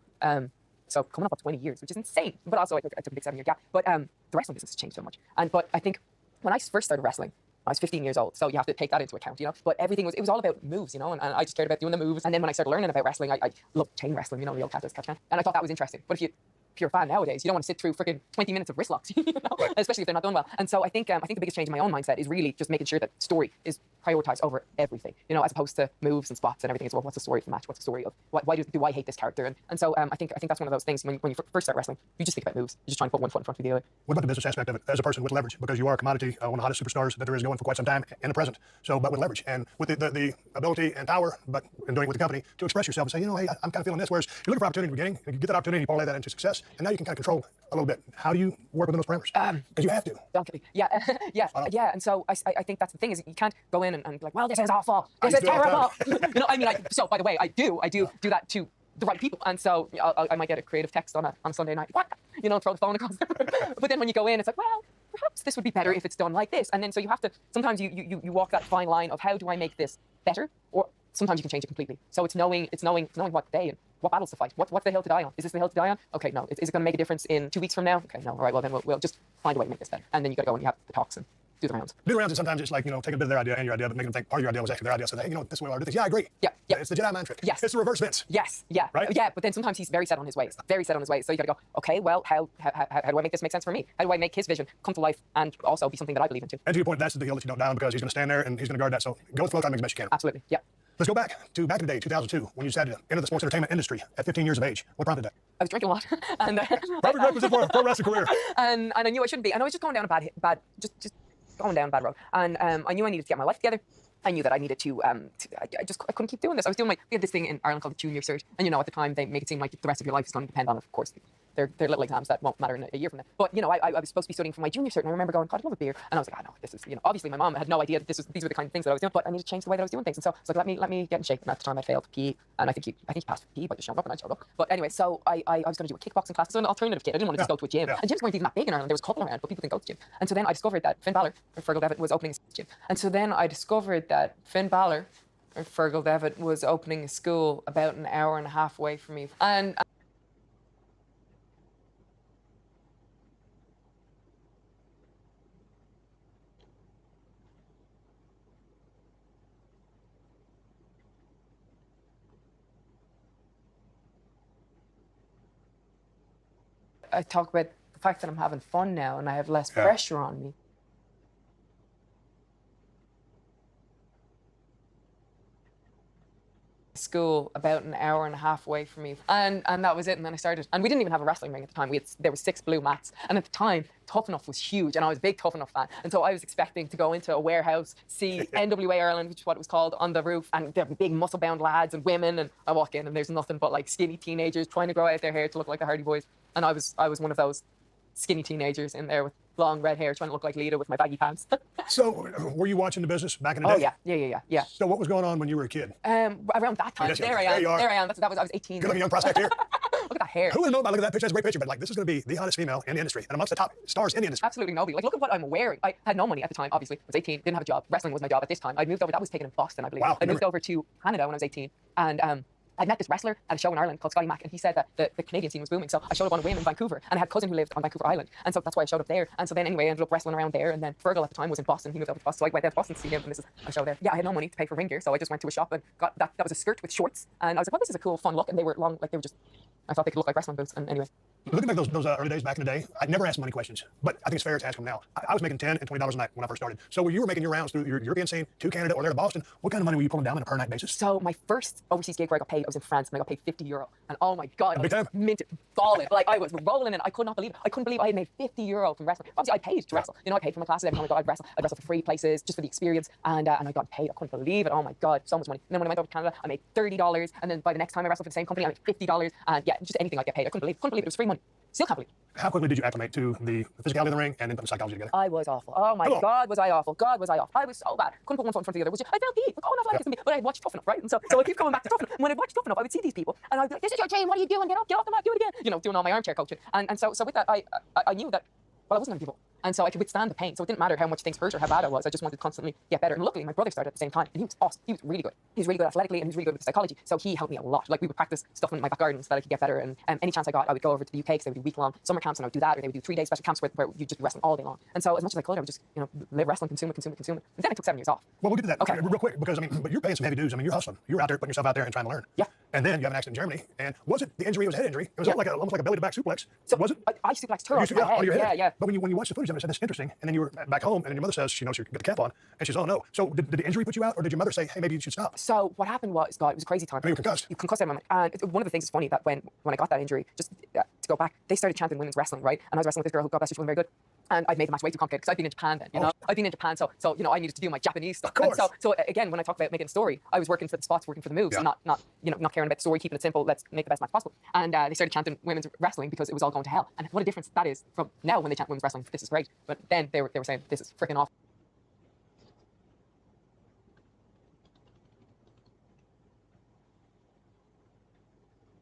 so coming up on 20 years, which is insane. But also, I took a big 7-year gap. But the wrestling business has changed so much. But I think when I first started wrestling, I was 15 years old, so you have to take that into account, you know. But it was all about moves, you know, and I just cared about doing the moves. And then when I started learning about wrestling, I loved chain wrestling, you know, real catch can. And I thought that was interesting. But if you're a fan nowadays, you don't want to sit through freaking 20 minutes of wrist locks, you know, right. Especially if they're not done well. And so I think the biggest change in my own mindset is really just making sure that story is prioritized over everything, you know, as opposed to moves and spots and everything. As well, what's the story of the match? What's the story of why do I hate this character? And so I think that's one of those things when you first start wrestling, you just think about moves. You're just trying to put one foot in front of the other. What about the business aspect of it as a person with leverage? Because you are a commodity, one of the hottest superstars that there is going for quite some time in the present. So, but with leverage and with the ability and power, but in doing it with the company, to express yourself and say, you know, hey, I'm kind of feeling this. Whereas you're looking for opportunity in the beginning, and you get that opportunity, you parlay that into success, and now you can kind of control a little bit. How do you work within those parameters? Because you have to. Okay. Yeah, yeah. And so I think that's the thing is you can't go in and be like, well, this is awful, this I is do all the terrible. You know, I mean, so by the way, I do that to the right people, and so I might get a creative text on a Sunday night, what, you know, throw the phone across the room. But then when you go in, it's like, well, perhaps this would be better if it's done like this, and then so you have to sometimes you walk that fine line of how do I make this better, or sometimes you can change it completely. So it's knowing what day and what battles to fight. What's the hill to die on? Is this the hill to die on? Okay, no. Is it going to make a difference in 2 weeks from now? Okay, no. All right, well then we'll just find a way to make this better. And then you got to go and you have the talks and do the rounds. Do the rounds, and sometimes it's like, you know, taking a bit of their idea and your idea, but making them think part of your idea was actually their idea. So, hey, you know, this way we ought to do things. Yeah, I agree. Yeah. It's the Jedi mind trick. Yes. It's the reverse Vince. Yes. Yeah. Right? Yeah. But then sometimes he's very set on his ways. Very set on his ways. So you got to go, okay, well, how do I make this make sense for me? How do I make his vision come to life and also be something that I believe in too? And to your point, that's the hill that you don't down because he's going to stand there and he's going to guard that. So go with flow, try to make the best you can. Absolutely. Yeah. Let's go back in the day, 2002, when you decided to enter the sports entertainment industry at 15 years of age. What prompted that? I was drinking a lot, and Perfect requisite for a pro wrestling career. and I knew I shouldn't be, and I was just going down a bad, just going down a bad road. And I knew I needed to get my life together. I knew that I needed to I couldn't keep doing this. I was doing we had this thing in Ireland called the junior cert, and you know at the time they make it seem like the rest of your life is going to depend on it. Of course, they're little exams that won't matter in a year from now. But you know, I was supposed to be studying for my junior cert, and I remember going, God, I love a beer, and I was like, no, this is, you know, obviously my mom had no idea that these were the kind of things that I was doing, but I needed to change the way that I was doing things, and so I was like, let me get in shape. And at the time I failed PE, and I think he passed PE by just showing up, and I showed up. But anyway, so I was going to do a kickboxing class. So an alternative kid. I didn't want to just go to a gym, and gyms weren't even that big in Ireland. There was a couple around, but people didn't go to the gym. And so then I discovered that Finn Balor or Fergal Devitt was opening a gym, and so then I discovered that Finn Balor or Fergal Devitt was opening a school about an hour and a half away from me, and I talk about the fact that I'm having fun now and I have less pressure on me. school about an hour and a half away from me, and that was it. And then I started, and we didn't even have a wrestling ring at the time. There were 6 blue mats, and at the time Tough Enough was huge, and I was a big Tough Enough fan, and so I was expecting to go into a warehouse, see NWA Ireland, which is what it was called, on the roof, and there were big muscle bound lads and women, and I walk in and there's nothing but like skinny teenagers trying to grow out their hair to look like the Hardy Boys, and I was one of those skinny teenagers in there with long red hair trying to look like Lita with my baggy pants. So, were you watching the business back in the day? Oh yeah. So, what was going on when you were a kid? Around that time, there I am. There I am. I was 18. Good looking young prospect here. Look at that hair. Who would know about looking at that picture? That's a great picture, but like, this is going to be the hottest female in the industry and amongst the top stars in the industry. Absolutely nobody. Like, look at what I'm wearing. I had no money at the time, obviously. I was 18, didn't have a job. Wrestling was my job at this time. I'd moved over, that was taken in Boston, I believe. Wow, I moved over to Canada when I was 18, and I'd met this wrestler at a show in Ireland called Scotty Mac, and he said that the Canadian scene was booming. So I showed up on a whim in Vancouver, and I had a cousin who lived on Vancouver Island, and so that's why I showed up there. And so then anyway, I ended up wrestling around there, and then Fergal at the time was in Boston. He moved over to Boston, so I went down to Boston to see him, and this is a show there. Yeah, I had no money to pay for ring gear, so I just went to a shop and got that. That was a skirt with shorts, and I was like, well, this is a cool, fun look. And they were long, like they were just, I thought they could look like wrestling boots. And anyway. Looking back those early days back in the day, I'd never asked money questions, but I think it's fair to ask them now. I was making $10 and $20 a night when I first started. So when you were making your rounds through your European scene to Canada or there to Boston, what kind of money were you pulling down on a per night basis? So my first overseas gig where I got paid, I was in France, and I got paid €50. And oh my God, I Big was time. minted, balling. Like I was rolling in. I could not believe it. I couldn't believe I had made €50 from wrestling. Obviously, I paid to wrestle. You know, I paid for my classes every time I got. I'd wrestle for free places just for the experience, and I got paid. I couldn't believe it. Oh my God, so much money. And then when I went over to Canada, I made $30, and then by the next time I wrestled for the same company, I made $50, and yeah, just anything I get paid. I couldn't believe it. It was free money. Still can't believe it. How quickly did you acclimate to the physicality of the ring and then put the psychology together? I was awful. Oh my God, was I awful. God, was I awful. I was so bad. Couldn't put one foot in front of the other. I felt deep. Oh, not like this to me. But I watched Tough Enough, right? And so I keep coming back to Tough Enough. When I watched Tough Enough, I would see these people, and I'd be like, this is your dream. What are you doing? Get off the mat. Do it again. You know, doing all my armchair coaching. And so with that, I knew that, well, I wasn't going to give up. And so I could withstand the pain. So it didn't matter how much things hurt or how bad I was. I just wanted to constantly get better. And luckily, my brother started at the same time, and he was awesome. He was really good. He was really good athletically, and he was really good with psychology. So he helped me a lot. Like we would practice stuff in my back garden so that I could get better. And any chance I got, I would go over to the UK because they would do week-long summer camps, and I would do that, or they would do 3-day special camps where you just wrestling all day long. And so as much as I could, I would just live wrestling, consume it. And then I took 7 years off. Well, we'll get to that Okay. real quick because I mean, but you're paying some heavy dues. I mean, you're hustling. You're out there putting yourself out there and trying to learn. Yeah. And then you have an accident in Germany. And was it the injury? It was a head injury. It was almost like a belly to back suplex. So was it? I suplexed her onto my on your head. head. Yeah. But when you watch the footage of it, said that's interesting. And then you were back home, and then your mother says she knows you got the cap on, and she's oh no. So did the injury put you out, or did your mother say, hey, maybe you should stop? So what happened was, God, it was a crazy time. You were concussed. You concussed at the moment. And one of the things is funny that when I got that injury, just to go back, they started chanting women's wrestling, right? And I was wrestling with this girl who, God bless her, she wasn't very good. And I'd made the match way too complicated because I'd been in Japan then, you know? I'd been in Japan, so I needed to do my Japanese stuff. Of course. And so again, when I talk about making a story, I was working for the spots, working for the moves, and not caring about the story, keeping it simple, let's make the best match possible. And they started chanting women's wrestling because it was all going to hell. And what a difference that is from now when they chant women's wrestling, this is great. But then they were saying, this is freaking awful.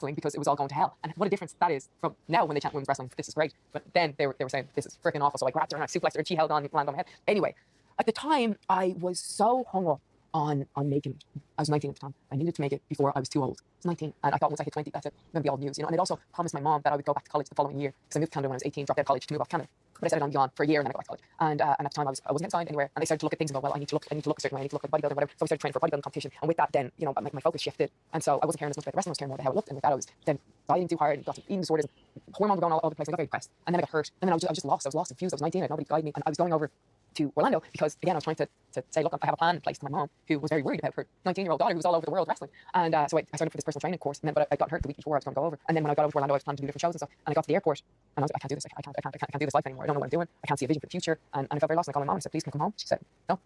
Because it was all going to hell. And what a difference that is from now when they chant women's wrestling, this is great. But then they were saying, this is freaking awful. So I grabbed her and I suplexed her and she held on and landed on my head. Anyway, at the time, I was so hung up on making it. I was 19 at the time. I needed to make it before I was too old. I was 19, and I thought once I hit 20, that's it. I'm going to be all news, And it also promised my mom that I would go back to college the following year, because I moved to Canada when I was 18, dropped out of college to move off to Canada. But I said I'm gone for a year and then I go back to college. And at the time I wasn't getting signed anywhere, and they started to look at things and go, well, I need to look a certain way, I need to look like bodybuilding, whatever. So I started training for a bodybuilding competition, and with that then, my focus shifted, and so I wasn't caring as much about the wrestling, I was caring more about how it looked, and with that I was then dieting too hard and got some eating disorders, hormones were going all over the place, and I got very depressed, and then I got hurt, and then I was just lost, confused, I was 19, I had nobody to guide me, and I was going over to Orlando because again I was trying to say, look, I have a plan in place to my mom who was very worried about her 19-year-old daughter who was all over the world wrestling, and so I signed up for this personal training course, and then but I got hurt the week before I was going to go over, and then when I got over to Orlando I was planning to do different shows and stuff, and I got to the airport and I was like, I can't do this, I can't do this life anymore, I don't know what I'm doing, I can't see a vision for the future, and I felt very lost, and I called my mom and I said, please can you come home? She said no,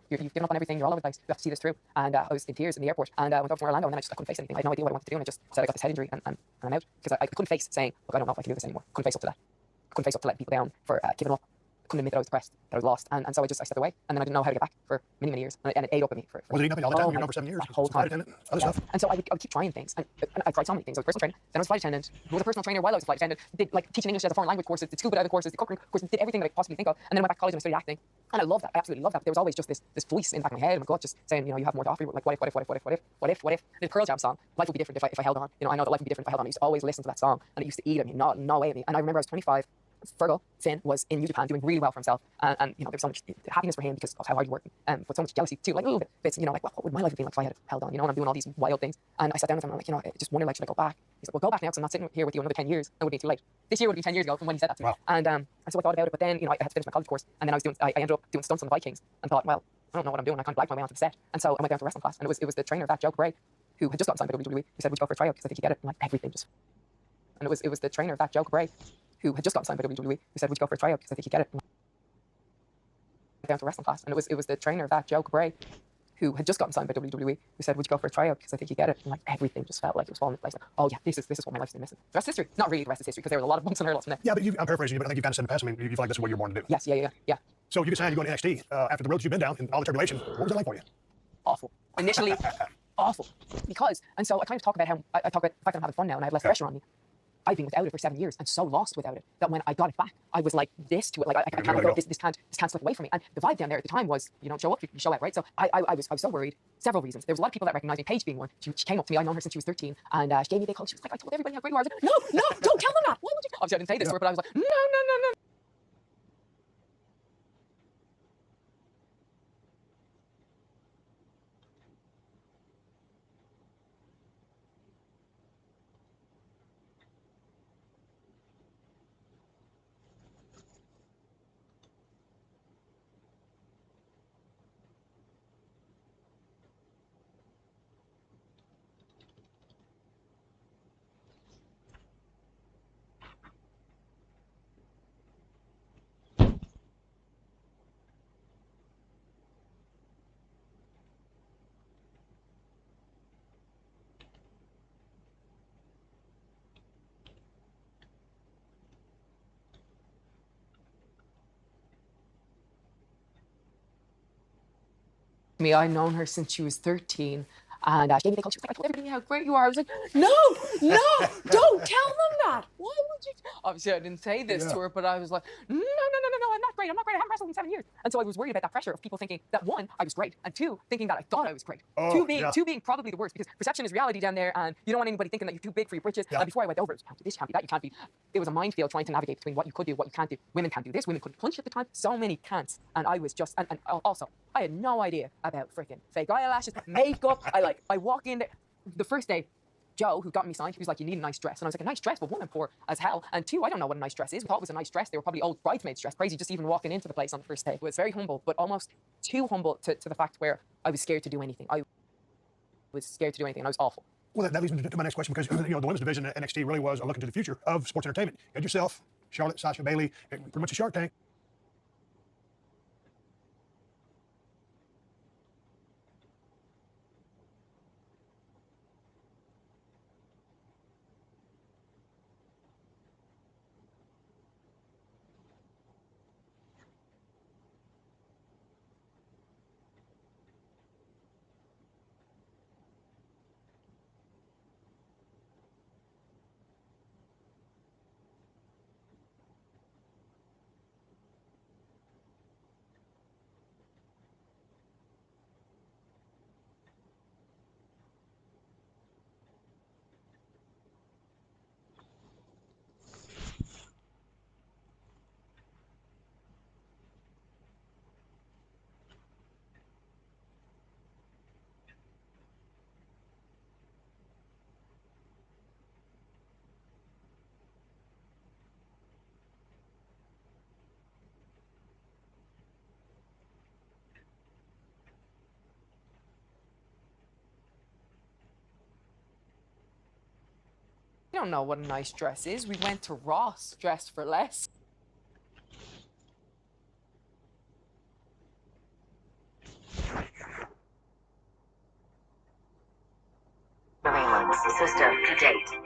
you've given up on everything, you're all over the place, you have to see this through, and I was in tears in the airport, and I went over to Orlando, and then I couldn't face anything, I had no idea what I wanted to do, and I just said I got this head injury and I'm out, because I couldn't face saying, look, I don't know if I can do this anymore, couldn't face up to that, couldn't face up to letting people down for giving up, couldn't admit that I was depressed, that I was lost, and so I stepped away, and then I didn't know how to get back for many years, and it ate up at me for Was it eating up at you all the time? You were known for 7 years. the whole time. Flight attendant, other stuff. And so I would keep trying things, and I tried so many things. I was a personal trainer, then I was a flight attendant, who was a personal trainer while I was a flight attendant, did like teaching English as a foreign language courses, did scuba diving courses, did cooking courses, did everything that I could possibly think of, and then I went back to college and I studied acting, and I loved that, I absolutely loved that. There was always just this voice in the back of my head and my gut just saying, you have more to offer, like what if the Pearl Jam song, life would be different if I held on, I know that life would be different if I held on. I used to always listen to that song, and it used to eat at me, no way at me, and I remember I was 25, Fergal, Finn, was in New Japan doing really well for himself, and there was so much happiness for him because of how hard he worked, but so much jealousy too, like a little bit, like what would my life have been like if I had held on, and I'm doing all these wild things, and I sat down with him and I'm like, I just wonder, like, should I go back? He's like, well, go back now because I'm not sitting here with you another 10 years, it would be too late. This year would be 10 years ago from when he said that to me, and so I thought about it, but then, I had to finish my college course, and then I ended up doing stunts on the Vikings, and thought, well, I don't know what I'm doing, I kind of blagged my way onto the set, and so I went down to wrestling class, and it was the trainer of that, Joe Bray, who had just gotten signed by WWE, who said, "Would you go for a tryout? Because I think you get it." And like everything just. And it was the trainer of that Joe Bray, who had just gotten signed by WWE, who said, "Would you go for a tryout? Because I think you get it." And down to wrestling class, and it was the trainer of that Joe Bray, who had just gotten signed by WWE, who said, "Would you go for a tryout? Because I think you get it." And like everything just felt like it was falling into place. Like, oh yeah, this is what my life's been missing. The rest is history. Not really the rest is history, because there was a lot of bumps and hurdles from there. Yeah, but I'm paraphrasing you, but I think you've kind of said in the past. I mean, you feel like this is what you're born to do. Yes, yeah. So you decided to go to NXT after the road that you've been down and all the tribulation. What was it like for you? Awful. Initially, awful. Because, and so I kind of talk about how I talk about the fact that I'm having fun now and I have less pressure on me. I've been without it for 7 years and so lost without it that when I got it back, I was like this to it. Like I can't let go. This can't slip away from me. And the vibe down there at the time was, you don't show up, you show out, right? So I was so worried. Several reasons. There was a lot of people that recognized me. Paige being one. She came up to me. I'd known her since she was 13, and she gave me a big hug. She was like, "I told everybody how great you are." I was like, "No, don't tell them that. Why would you?" Obviously, I didn't say this to her, but I was like, "No." Me, I'd known her since she was 13, and she gave me a big hug. She was like, "I told everybody how great you are." I was like, "No, don't tell them that. Why would you?" Obviously, I didn't say this to her, but I was like, "No, I'm not great. I'm not great. I haven't wrestled in 7 years." And so I was worried about that pressure of people thinking that one, I was great, and two, thinking that I thought I was great. Two being probably the worst, because perception is reality down there, and you don't want anybody thinking that you're too big for your britches. And before I went over, it was, "You can't do this, you can't be that, you can't be." It was a minefield trying to navigate between what you could do, what you can't do. Women can't do this. Women couldn't punch at the time. So many can'ts, and I was just, and also, I had no idea about freaking fake eyelashes, makeup. I walk in there, the first day, Joe, who got me signed, he was like, "You need a nice dress." And I was like, "A nice dress? Well, one, I'm poor as hell. And two, I don't know what a nice dress is." We thought it was a nice dress. They were probably old bridesmaids dress. Crazy just even walking into the place on the first day. It was very humble, but almost too humble to the fact where I was scared to do anything. I was scared to do anything, and I was awful. Well, that leads me to my next question, because the women's division at NXT really was a look into the future of sports entertainment. You had yourself, Charlotte, Sasha, Bailey, pretty much a Shark Tank. You don't know what a nice dress is. We went to Ross dressed for less. Surveillance system to date.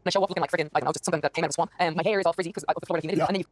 I show up looking like freaking, I don't know, just something that came out of a swamp. And my hair is all frizzy because of the Florida humidity. Yeah. And then you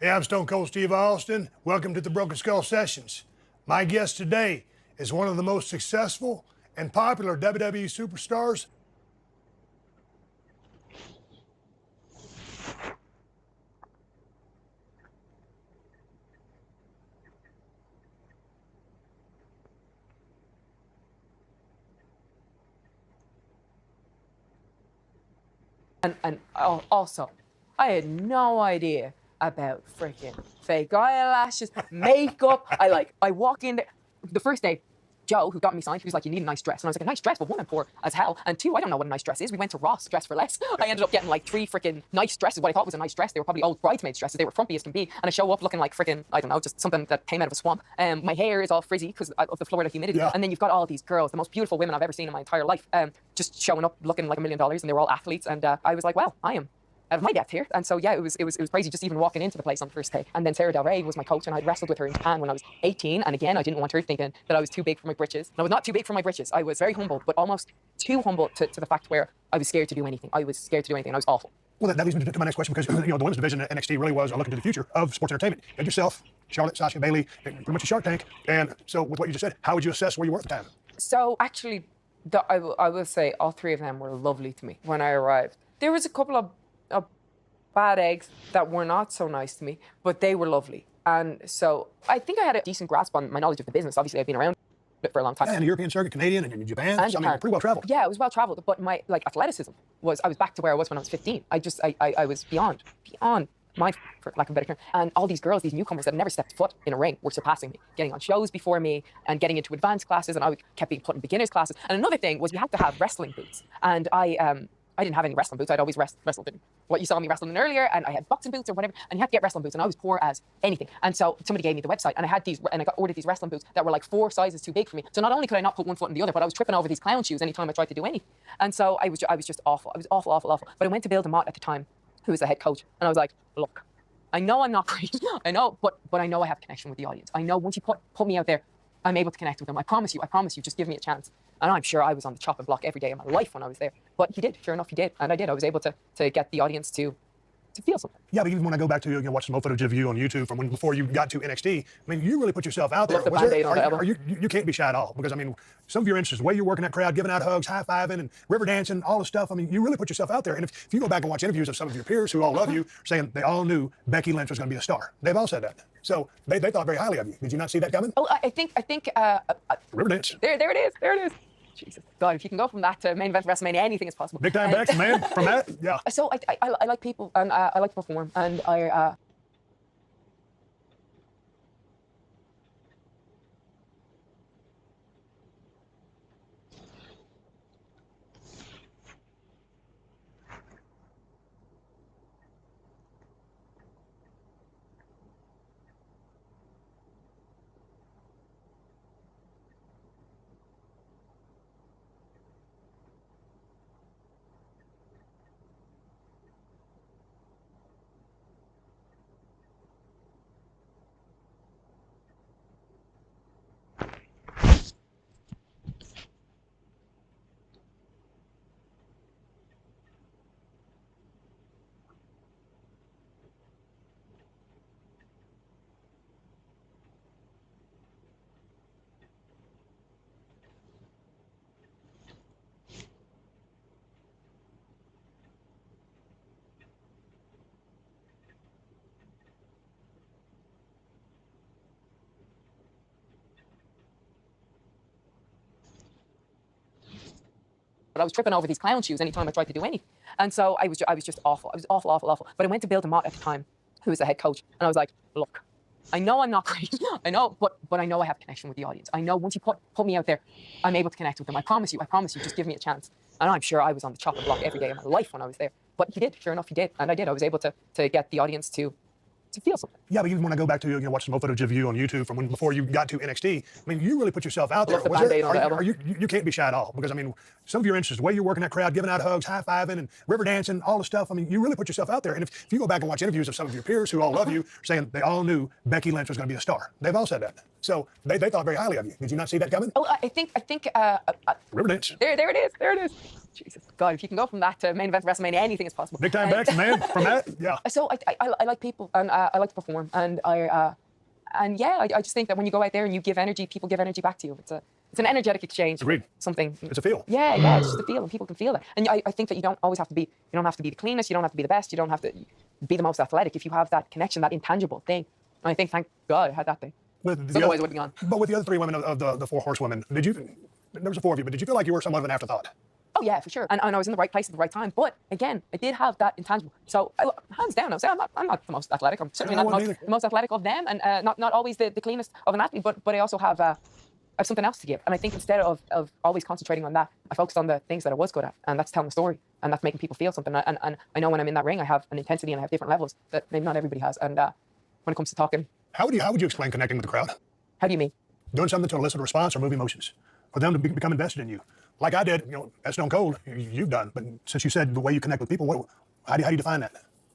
Hey, I'm Stone Cold Steve Austin. Welcome to the Broken Skull Sessions. My guest today is one of the most successful and popular WWE superstars. also, I had no idea about freaking fake eyelashes, makeup. I walk in there, the first day, Joe, who got me signed, he was like, you need a nice dress. And I was like, a nice dress? Well, one, I'm poor as hell. And two, I don't know what a nice dress is. We went to Ross, dress for less. I ended up getting like 3 freaking nice dresses, what I thought was a nice dress. They were probably old bridesmaids dresses. They were frumpy as can be. And I show up looking like freaking, I don't know, just something that came out of a swamp. My hair is all frizzy because of the Florida humidity. Yeah. And then you've got all these girls, the most beautiful women I've ever seen in my entire life, just showing up looking like $1 million. And they were all athletes. And I was like, wow, I am out of my depth here. And so yeah, it was crazy just even walking into the place on the first day. And then Sarah Del Rey was my coach, and I'd wrestled with her in Japan when I was 18. And again, I didn't want her thinking that I was too big for my britches. And I was not too big for my britches. I was very humble, but almost too humble to the fact where I was scared to do anything. I was scared to do anything. And I was awful. Well, that leads me to my next question, because the women's division at NXT really was looking to the future of sports entertainment. You had yourself, Charlotte, Sasha, Bailey, pretty much a Shark Tank. And so with what you just said, how would you assess where you were at the time? So actually, I will say all 3 of them were lovely to me when I arrived. There was a couple of bad eggs that were not so nice to me, but they were lovely. And so I think I had a decent grasp on my knowledge of the business. Obviously, I've been around it for a long time. Yeah, and the European circuit, Canadian, and in Japan. And So, I mean, pretty well traveled. Yeah, it was well traveled, but my athleticism was, I was back to where I was when I was 15. I was beyond my, for lack of a better term. And all these girls, these newcomers that had never stepped foot in a ring, were surpassing me, getting on shows before me and getting into advanced classes, and I kept being put in beginners classes. And another thing was you had to have wrestling boots, and I didn't have any wrestling boots. I'd always wrestled in what you saw me wrestling in earlier, and I had boxing boots or whatever, and you had to get wrestling boots, and I was poor as anything. And so somebody gave me the website, and I had these, and I got ordered these wrestling boots that were like 4 sizes too big for me. So not only could I not put one foot in the other, but I was tripping over these clown shoes anytime I tried to do anything. And so I was just awful. I was awful. But I went to Bill DeMott at the time, who was the head coach, and I was like, look, I know I'm not great, I know, but I know I have a connection with the audience. I know once you put me out there, I'm able to connect with them. I promise you, just give me a chance. And I'm sure I was on the chopping block every day of my life when I was there. But he did, sure enough, he did. And I did. I was able to get the audience to to feel something. Yeah, but even when I go back to watch some old footage of you on YouTube from before you got to NXT, I mean, you really put yourself out there. Love the Band-Aid on the elbow. You can't be shy at all, because I mean, some of your interests, the way you're working that crowd, giving out hugs, high fiving, and river dancing, all the stuff. I mean, you really put yourself out there. And if you go back and watch interviews of some of your peers who all love you, saying they all knew Becky Lynch was going to be a star. They've all said that. So they thought very highly of you. Did you not see that coming? Oh, I think River dance. there it is. Jesus God, if you can go from that to main event WrestleMania, anything is possible. Big time back, man. From that, yeah. So I like people, and I like to perform, and I. But I was tripping over these clown shoes anytime I tried to do anything. And so I was just awful. I was awful. But I went to Bill DeMott at the time, who was the head coach. And I was like, look, I know I'm not great. I know, but I know I have connection with the audience. I know once you put me out there, I'm able to connect with them. I promise you, just give me a chance. And I'm sure I was on the chopping block every day of my life when I was there. But he did, sure enough, he did. And I did. I was able to get the audience to feel something. Yeah, but even when I go back to watch some old footage of you on YouTube from before you got to NXT, I mean, you really put yourself out there. Love the Band-Aid on the elbow. You can't be shy at all, because I mean, some of your interests, the way you're working that crowd, giving out hugs, high fiving, and river dancing, all the stuff. I mean, you really put yourself out there. And if you go back and watch interviews of some of your peers who all love you, saying they all knew Becky Lynch was going to be a star. They've all said that. So they thought very highly of you. Did you not see that coming? Oh, I think river dance. There it is. Jesus God, if you can go from that to main event WrestleMania, anything is possible. Big time back, man. From that, yeah. So I like people, and I like to perform, and I just think that when you go out there and you give energy, people give energy back to you. It's an energetic exchange. Agreed. Something. It's a feel. Yeah, it's just a feel, and people can feel that. And I think that you don't always have to be. You don't have to be the cleanest. You don't have to be the best. You don't have to be the most athletic. If you have that connection, that intangible thing, and I think, thank God, I had that thing. Otherwise, it would be gone. But with the other three women of the four horsewomen, there was four of you, but did you feel like you were somewhat of an afterthought? Oh yeah, for sure. And I was in the right place at the right time. But again, I did have that intangible. So hands down, I'm not the most athletic. I'm certainly not the most athletic of them, and not always the cleanest of an athlete. But I also have something else to give. And I think instead of always concentrating on that, I focused on the things that I was good at, and that's telling the story, and that's making people feel something. And I know when I'm in that ring, I have an intensity and I have different levels that maybe not everybody has. And when it comes to talking, how would you explain connecting with the crowd? How do you mean? Doing something to elicit a response or move emotions, for them to become invested in you, like I did. As Stone Cold, you've done. But since you said the way you connect with people, how do you define that?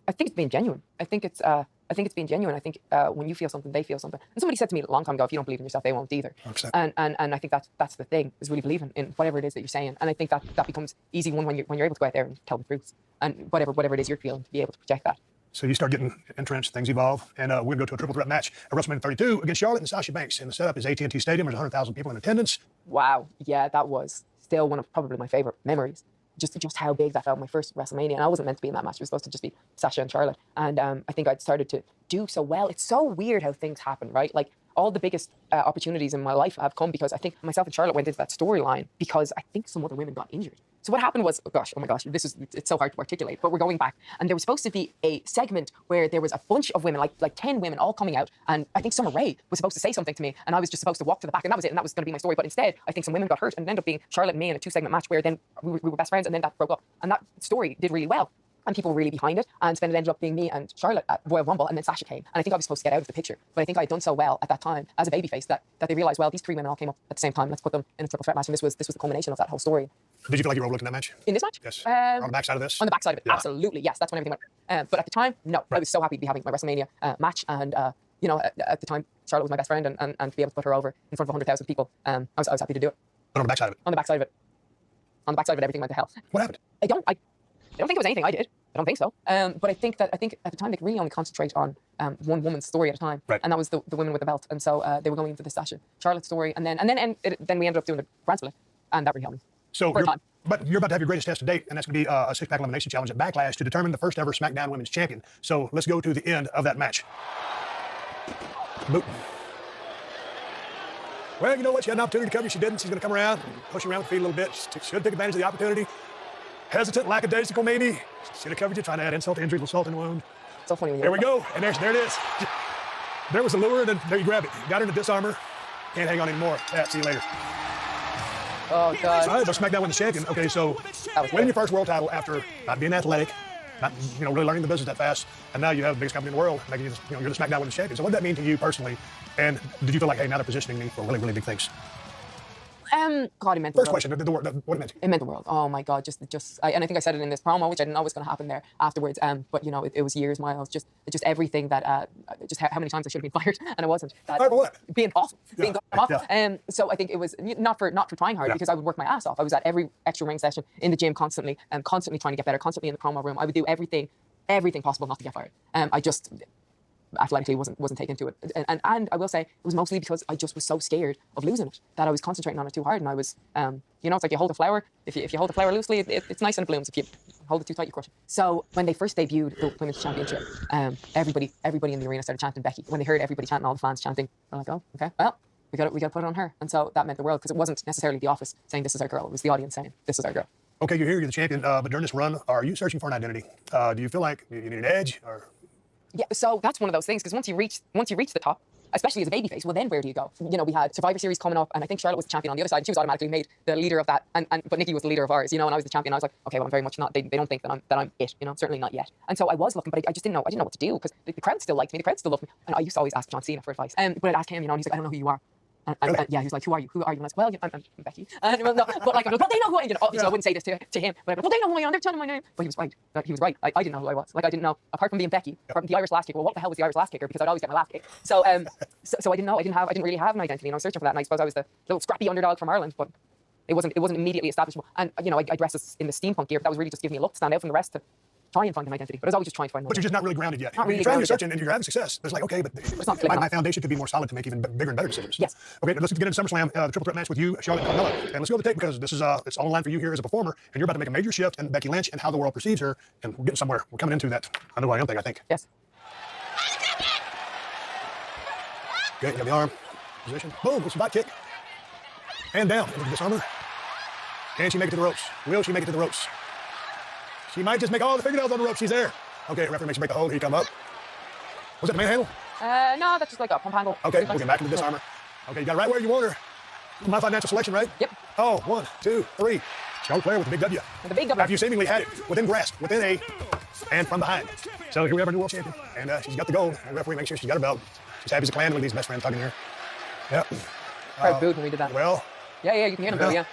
I think it's being genuine. I think it's being genuine. I think when you feel something, they feel something. And somebody said to me a long time ago, if you don't believe in yourself, they won't either. And I think that's the thing, is really believing in whatever it is that you're saying. And I think that becomes easy when you're able to go out there and tell the truth, and whatever it is you're feeling, to be able to project that. So you start getting entrenched, things evolve, and we're going to go to a triple threat match at WrestleMania 32 against Charlotte and Sasha Banks. And the setup is AT&T Stadium. There's 100,000 people in attendance. Wow. Yeah, that was still one of probably my favorite memories. Just how big that felt, my first WrestleMania. And I wasn't meant to be in that match. It was supposed to just be Sasha and Charlotte. And I think I'd started to do so well. It's so weird how things happen, right? Like, all the biggest opportunities in my life have come because I think myself and Charlotte went into that storyline because I think some other women got injured. So what happened was, oh my gosh, it's so hard to articulate, but we're going back. And there was supposed to be a segment where there was a bunch of women, like 10 women all coming out. And I think Summer Rae was supposed to say something to me, and I was just supposed to walk to the back, and that was it. And that was going to be my story. But instead, I think some women got hurt, and it ended up being Charlotte and me in a 2-segment match where then we were best friends, and then that broke up. And that story did really well. And people were really behind it. And then it ended up being me and Charlotte at Royal Rumble, and then Sasha came. And I think I was supposed to get out of the picture. But I think I had done so well at that time as a babyface that they realized, well, these 3 women all came up at the same time. Let's put them in a triple threat match. And this was the culmination of that whole story. Did you feel like you were overlooking that match? In this match? Yes. On the backside of this? On the backside of it, yeah. Absolutely, yes. That's when everything went. But at the time, no. Right. I was so happy to be having my WrestleMania match. And, at the time, Charlotte was my best friend. And to be able to put her over in front of 100,000 people, I was happy to do it. But on the backside of it? On the backside of it. On the backside of it, everything went to hell. What happened? I don't think it was anything I did. I don't think so. But I think at the time they could really only concentrate on one woman's story at a time, Right. and that was the women with the belt. And so they were going into the session, Charlotte's story, and then we ended up doing the brand split, and that really helped me. So, For a time. but you're about to have your greatest test to date, and that's going to be a six-pack elimination challenge at Backlash to determine the first ever SmackDown Women's Champion. So let's go to the end of that match. Boop. Well, you know what? She had an opportunity to cover. She didn't. She's going to come around, push you around with the feet a little bit. She should take advantage of the opportunity. Hesitant, lackadaisical, maybe. Should have covered you, trying to add insult to injury, insult and wound. So funny when There we go. And there it is. There was the lure, and then there you grab it. Got her in the disarmor. Can't hang on anymore. See you later. Oh God. All right, but SmackDown Women's Champion. Okay, so winning your first world title after not being athletic, not really learning the business that fast, and now you have the biggest company in the world, making you, you're the SmackDown Women's Champion. So what did that mean to you personally? And did you feel like, hey, now they're positioning me for really, really big things? God, it meant the First world. question, what it meant to you? It meant the world. Oh my God, and I think I said it in this promo, which I didn't know was going to happen there afterwards. But it was years, miles, just everything that, just how many times I should have been fired, and I wasn't. Fired for what? Being awful, being Yeah, awful. yeah. So I think it was not for trying hard, because I would work my ass off. I was at every extra ring session in the gym constantly, and constantly trying to get better, constantly in the promo room. I would do everything possible not to get fired. I just athletically wasn't taken to it, and I will say it was mostly because I just was so scared of losing it that I was concentrating on it too hard, and I was it's like you hold a flower. If you hold the flower loosely, it's nice and it blooms. If you hold it too tight, you crush it. So when they first debuted the women's championship, everybody in the arena started chanting Becky. When they heard everybody chanting, all the fans chanting, I'm like, oh, okay, well, we got to put it on her. And so that meant the world, because it wasn't necessarily the office saying this is our girl. It was the audience saying this is our girl. Okay, you're here, you're the champion, but during this run, are you searching for an identity? Do you feel like you need an edge, or? Yeah, so that's one of those things, because once you reach the top, especially as a babyface, well, then where do you go? We had Survivor Series coming up, and I think Charlotte was the champion on the other side, and she was automatically made the leader of that, but Nikki was the leader of ours, and I was the champion. I was like, okay, well, I'm very much not. They don't think that I'm it, certainly not yet. And so I was looking, but I just didn't know. I didn't know what to do, because the crowd still liked me, the crowd still loved me, and I used to always ask John Cena for advice. But I'd ask him, and he's like, I don't know who you are. And yeah, he was like, who are you? Who are you? And I was like, well, I'm Becky. And well, no, but like, well, they know who I am. So I wouldn't say this to him, but I'd be like, well, they know who I am. They're telling my name. But he was right. He was right. I didn't know who I was. Like, I didn't know, apart from being Becky, apart from the Irish last kicker. Well, what the hell was the Irish last kicker? Because I'd always get my last kick. So, so I didn't know. I didn't really have an identity. And I was searching for that. And I suppose I was the little scrappy underdog from Ireland, but it wasn't immediately establishable. And I dressed in the steampunk gear, but that was really just giving me a look to stand out from the rest, to try and find an identity. But I was always just trying to find one. But you're just not really grounded yet. Not really you're trying to grounded search and you're having success. It's like, okay, but not clicking my off. foundation could be more solid to make even bigger and better decisions. Yes. Okay, let's get into SummerSlam, the triple threat match with you, Charlotte, and Carmella. And let's go to the tape, because this is it's all in line for you here as a performer, and you're about to make a major shift in Becky Lynch and how the world perceives her, and we're getting somewhere. We're coming into that I know who I am thing, I think. Yes. Okay, you got the arm position. Boom, it's a bot kick. And down into the disarmor. Can she make it to the ropes? Will she make it to the ropes? She might just make all the fingernails on the rope. She's there. Okay, referee makes her break the hold. Here you come up. Was that the manhandle? No, that's just like a pump handle. Okay, we'll get back to the disarmor. Okay, you got it right where you want her. Modified natural selection, right? Yep. Oh, 1, 2, 3. Charlotte Flair with the big W. With the big W. After you seemingly had it within grasp, within A, and from behind. So here we have our new world champion. And she's got the gold. The referee makes sure she's got her belt. She's happy as a clan with these best friends talking here. Yep. Crowd booed when we did that. Well, Yeah, you can hear them boo, yeah.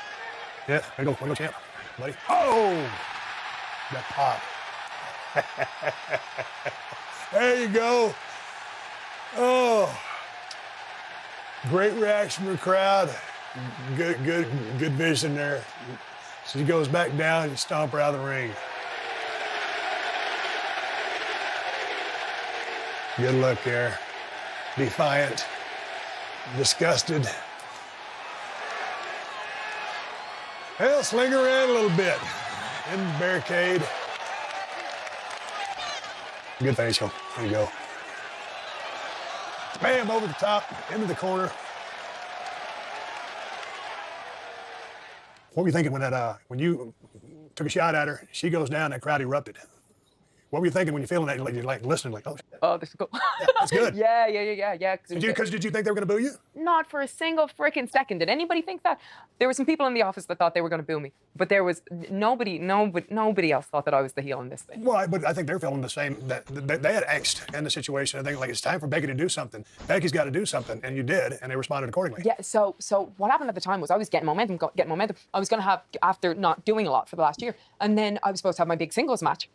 yeah, there you go, champ, buddy. Oh! That pop. There you go. Oh. Great reaction from the crowd. Good vision there. She goes back down and stomp her out of the ring. Good look there. Defiant. Disgusted. Well, sling her around a little bit. In the barricade. Good facial. There you go. Bam, over the top, into the corner. What were you thinking when you took a shot at her, she goes down, that crowd erupted? What were you thinking when you're feeling that? You're like listening, like, oh, shit. Oh, this is cool. Yeah, that's good. Yeah. Did you think they were going to boo you? Not for a single freaking second. Did anybody think that? There were some people in the office that thought they were going to boo me, but there was nobody else thought that I was the heel in this thing. Well, but I think they're feeling the same. That they had angst in the situation. I think like it's time for Becky to do something. Becky's got to do something, and you did, and they responded accordingly. Yeah. So what happened at the time was I was getting momentum. I was going to have, after not doing a lot for the last year, and then I was supposed to have my big singles match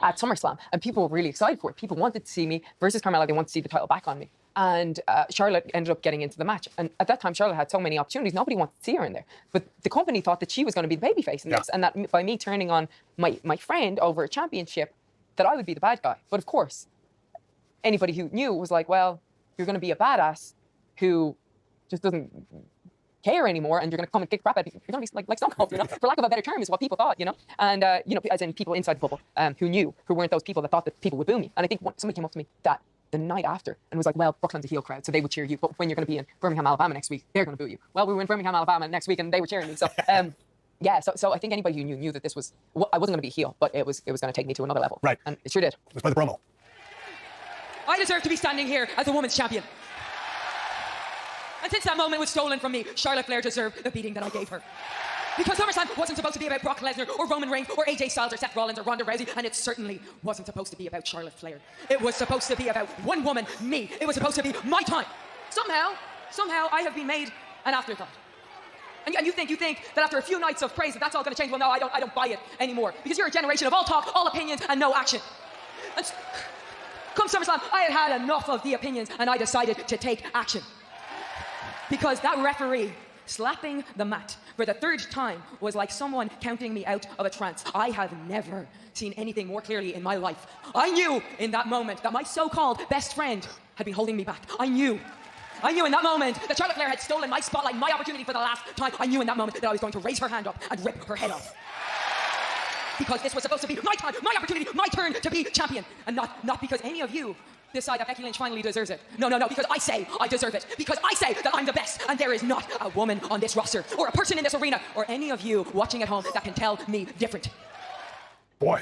at SummerSlam, and people were really excited for it. People wanted to see me versus Carmella. They wanted to see the title back on me. And Charlotte ended up getting into the match. And at that time, Charlotte had so many opportunities. Nobody wanted to see her in there. But the company thought that she was going to be the babyface in this, and that by me turning on my friend over a championship, that I would be the bad guy. But of course, anybody who knew was like, well, you're going to be a badass who just doesn't care anymore, and you're going to come and kick crap at people. You're going to be like Stone Cold, for lack of a better term, is what people thought, And, as in people inside the bubble who weren't those people that thought that people would boo me. And I think somebody came up to me that the night after and was like, well, Brooklyn's a heel crowd, so they would cheer you. But when you're going to be in Birmingham, Alabama next week, they're going to boo you. Well, we were in Birmingham, Alabama next week, and they were cheering me. So, yeah, so I think anybody who knew that this was, I wasn't going to be a heel, but it was going to take me to another level. Right. And it sure did. Let's play the promo. I deserve to be standing here as the women's champion. And since that moment was stolen from me, Charlotte Flair deserved the beating that I gave her. Because SummerSlam wasn't supposed to be about Brock Lesnar or Roman Reigns or AJ Styles or Seth Rollins or Ronda Rousey, and it certainly wasn't supposed to be about Charlotte Flair. It was supposed to be about one woman, me. It was supposed to be my time. Somehow, I have been made an afterthought. And you think that after a few nights of praise that's all going to change? Well, no, I don't buy it anymore. Because you're a generation of all talk, all opinions, and no action. And come SummerSlam, I had enough of the opinions, and I decided to take action. Because that referee slapping the mat for the third time was like someone counting me out of a trance. I have never seen anything more clearly in my life. I knew in that moment that my so-called best friend had been holding me back. I knew in that moment that Charlotte Flair had stolen my spotlight, my opportunity for the last time. I knew in that moment that I was going to raise her hand up and rip her head off. Because this was supposed to be my time, my opportunity, my turn to be champion. And not because any of you decide that Becky Lynch finally deserves it. No, because I say I deserve it. Because I say that I'm the best, and there is not a woman on this roster, or a person in this arena, or any of you watching at home that can tell me different. Boy,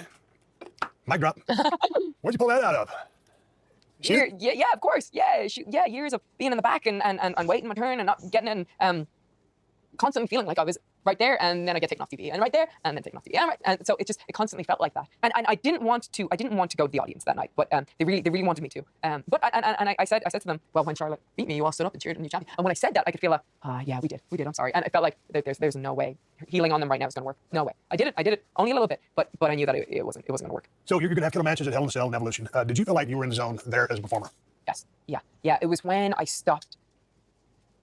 mic drop. Where'd you pull that out of? Yeah, of course. Yeah, years of being in the back and waiting my turn and not getting in, constantly feeling like I was right there, and then I get taken off TV, and right there, and then taken off TV, and so it constantly felt like that. And I didn't want to go to the audience that night, but they really wanted me to. But I said to them, well, when Charlotte beat me, you all stood up and cheered and you champion. And when I said that, I could feel yeah, we did. I'm sorry. And I felt like there's no way healing on them right now is going to work. No way. I did it only a little bit, but I knew that it wasn't going to work. So you're going to have killer matches at Hell in a Cell and Evolution. Did you feel like you were in the zone there as a performer? Yes. Yeah. It was when I stopped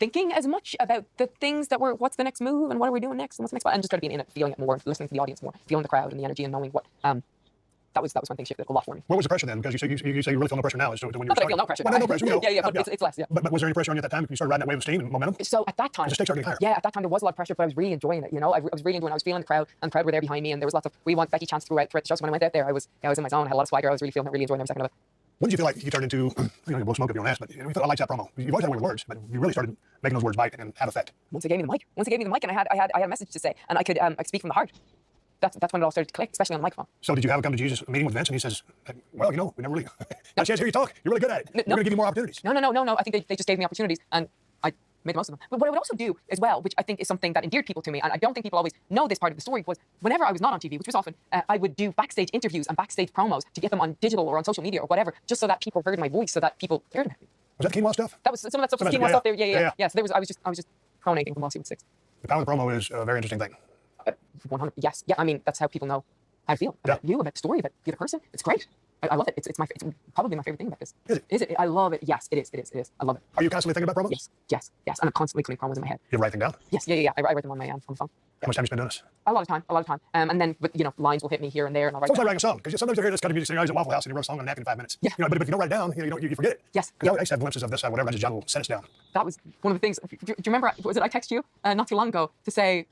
thinking as much about the things that were, what's the next move and what are we doing next and what's the next one, and just started being in it, feeling it more, listening to the audience more, feeling the crowd and the energy and knowing what. That was when things shifted a lot for me. What was the pressure then? Because you say you really feel no pressure now. As to when you Not that I feel no pressure. Well, no pressure. Yeah, but it's less. Yeah. But was there any pressure on you at that time? You started riding that wave of steam and momentum. So at that time, the stakes started getting higher. Yeah, at that time there was a lot of pressure, but I was really enjoying it. I was really enjoying it. I was feeling the crowd, and the crowd were there behind me, and there was lots of we want Becky chants throughout the show. So when I went out there, I was in my zone. I had a lot of swagger. I was really feeling it, really enjoying every second of it. When did you feel like you turned into, you blow smoke up your own ass, but you thought I liked that promo. You've always had a way with words, but you really started making those words bite and have effect. Once they gave me the mic, and I had a message to say, and I could speak from the heart. That's when it all started to click, especially on the microphone. So did you have a come to Jesus meeting with Vince, and he says, well, we never really got a chance to hear you talk. You're really good at it. We're going to give you more opportunities. No. I think they just gave me opportunities, and I made the most of them. But what I would also do as well, which I think is something that endeared people to me, and I don't think people always know this part of the story, was whenever I was not on TV, which was often, I would do backstage interviews and backstage promos to get them on digital or on social media or whatever, just so that people heard my voice, so that people cared about me. Was that Quinoa stuff? That was some of that stuff. Was Quinoa stuff there. Yeah. So I was just pronating from Lost with 6. The power of the promo is a very interesting thing. 100. Yes. Yeah. I mean, that's how people know how I feel about you, about the story, about the other person. It's great. I love it. It's probably my favorite thing about this. Is it? I love it. Yes, it is. I love it. Are you constantly thinking about promos? Yes. And I'm constantly putting promos in my head. You write them down? Yes. Yeah. I write them on the phone. How much time you spend doing this? A lot of time. And then, but lines will hit me here and there, and I'll write. Sometimes writing a song, because sometimes you hear this kind of music. I was at Waffle House and you wrote a song on a napkin in 5 minutes. Yeah. But if you don't write it down, you forget it. Yes. Because I used to have glimpses of this, whatever. I just jotted sentences down. That was one of the things. Do you remember? Was it I texted you not too long ago to say,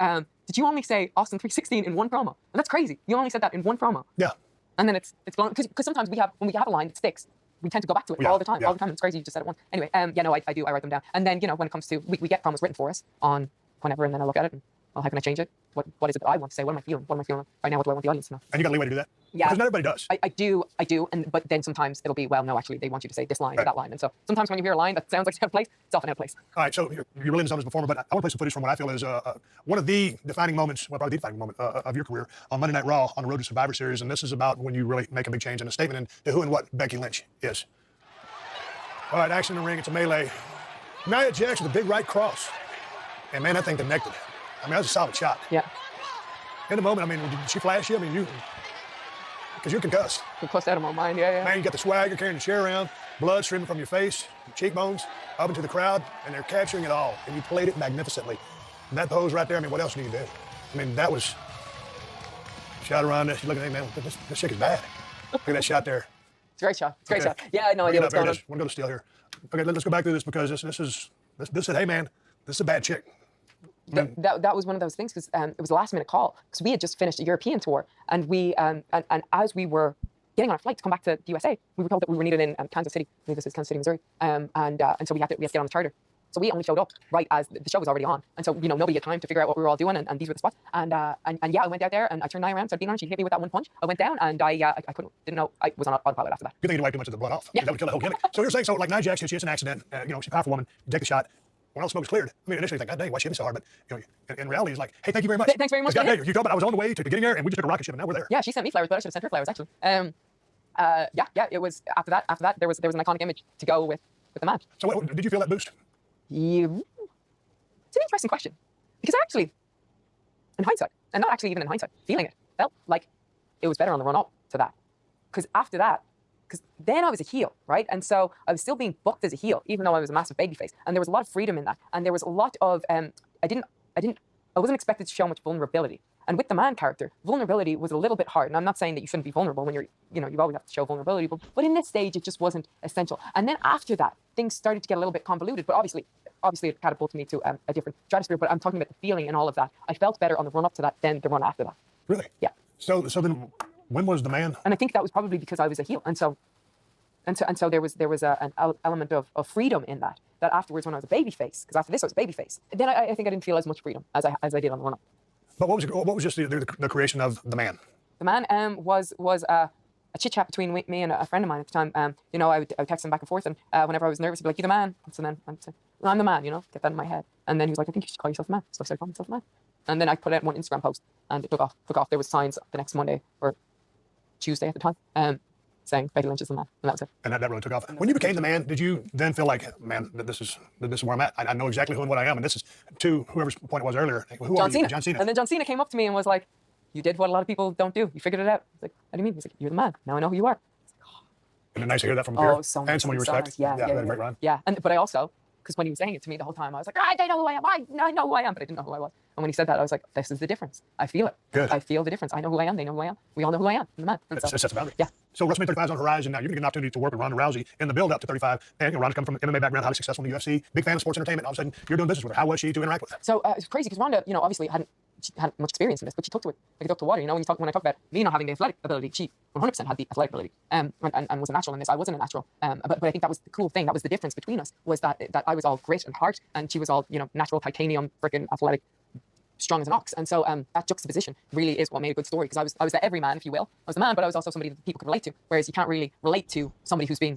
did you only say Austin 316 in one promo? And that's crazy. You only said that in one promo. Yeah. And then it's blown, because sometimes when we have a line that sticks, we tend to go back to it all the time. It's crazy. You just said it once. Anyway, I do. I write them down. And then, when it comes to, we get promos written for us on whenever, and then I look at it and, well, how can I change it? What is it that I want to say? What am I feeling? Right now? What do I want the audience to know? And you got leeway to do that? Yeah. Because not everybody does. I do. But then sometimes it'll be, well, no, actually, they want you to say this line or that line. And so sometimes when you hear a line that sounds like it's out of place, it's often out of place. All right, so you're really into as a performer, but I want to play some footage from what I feel is one of the defining moments, well, probably the defining moment of your career on Monday Night Raw on the Road to Survivor Series. And this is about when you really make a big change in a statement into who and what Becky Lynch is. All right, action in the ring. It's a melee. Nia Jax with a big right cross. And, man, that thing connected. I mean, that was a solid shot. Yeah. In the moment, I mean, did she flash you? I mean, because you're concussed. Concussed out of my mind, yeah. Man, you got the swag, you're carrying the chair around, blood streaming from your face, your cheekbones, up into the crowd, and they're capturing it all. And you played it magnificently. And that pose right there, I mean, what else do you do? I mean, that was, shot around this, you're looking at, hey, man, this chick is bad. Look at that shot there. It's a great shot. It's a great Okay. shot. Yeah, I had no Bring idea it what's up. There going it on. is. We're going to steal here. Okay, let's go back through this because this said, hey man, this is a bad chick. That was one of those things because it was a last minute call because we had just finished a European tour and we and as we were getting on a flight to come back to the USA, we were told that we were needed in Kansas City. I think this is Kansas City, Missouri. And so we had to get on the charter. So we only showed up right as the show was already on. And so, nobody had time to figure out what we were all doing and these were the spots. And yeah, I went out there and I turned Nia around, started being on her. She hit me with that one punch. I went down and I didn't know, I was on autopilot after that. Good thing you wiped too much of the blood off. Yeah. That would kill the whole gimmick. So you're saying, so like Nia Jax, she has an accident, she's a powerful woman, you take the shot. When all the smoke is cleared, I mean, initially, you think, God dang, why she hit me so hard? But in reality, it's like, hey, thank you very much. Thanks very much. God dang, you told me I was on the way to getting there, and we just took a rocket ship, and now we're there. Yeah, she sent me flowers, but I should have sent her flowers actually. Yeah, it was after that there was an iconic image to go with the match. So did you feel that boost? Yeah. It's an interesting question because actually, in hindsight, and not actually even in hindsight, feeling it felt like it was better on the run up to that. Because after that, because then I was a heel, right? And so I was still being booked as a heel, even though I was a massive babyface. And there was a lot of freedom in that. And there was a lot of I wasn't expected to show much vulnerability. And with the man character, vulnerability was a little bit hard. And I'm not saying that you shouldn't be vulnerable when you always have to show vulnerability, but in this stage, it just wasn't essential. And then after that, things started to get a little bit convoluted, but obviously it catapulted me to a different stratosphere, but I'm talking about the feeling and all of that. I felt better on the run up to that than the run after that. Really? Yeah. So then, when was the man? And I think that was probably because I was a heel. And so there was an element of freedom in that afterwards when I was a babyface, because after this I was a babyface, then I think I didn't feel as much freedom as I did on the run up. But what was just the creation of the man? The man was a chit chat between me and a friend of mine at the time. I would text him back and forth, and whenever I was nervous, he'd be like, "You the man?" And so then I'd say, "Well, I'm the man," get that in my head. And then he was like, "I think you should call yourself a man." So I started calling myself a man. And then I put out one Instagram post, and it took off. There was signs the next Monday or Tuesday at the time, saying Becky Lynch is the man, and that was it. And that really took off. When you became the man, did you then feel like, man, this is where I'm at? I know exactly who and what I am, and this is to whoever's point it was earlier. Who are you? John Cena. And then John Cena came up to me and was like, "You did what a lot of people don't do. You figured it out." I was like, "What do you mean?" He's like, "You're the man. Now I know who you are." And nice to hear that from a peer So and someone you respect. nice. Yeah, a great run. Yeah, but I also, because when he was saying it to me the whole time, I was like, I know who I am. I know who I am, but I didn't know who I was. And when he said that, I was like, this is the difference. I feel it. Good. I feel the difference. I know who I am. They know who I am. We all know who I am. I'm the man. And That's the boundary. Yeah. So WrestleMania 35 is on the horizon now. You're going to get an opportunity to work with Ronda Rousey in the build-up to 35. And Ronda's come from an MMA background, highly successful in the UFC, big fan of sports entertainment. All of a sudden, you're doing business with her. How was she to interact with her? So it's crazy because Ronda, obviously she hadn't much experience in this, but she took to it like a duck to water. When I talk about me not having the athletic ability, she 100% had the athletic ability, and was a natural in this. I wasn't a natural, but I think that was the cool thing. That was the difference between us, was that I was all grit and heart, and she was all natural titanium, freaking athletic, strong as an ox. And so that juxtaposition really is what made a good story, because I was the everyman, if you will. I was the man, but I was also somebody that people could relate to. Whereas you can't really relate to somebody who's being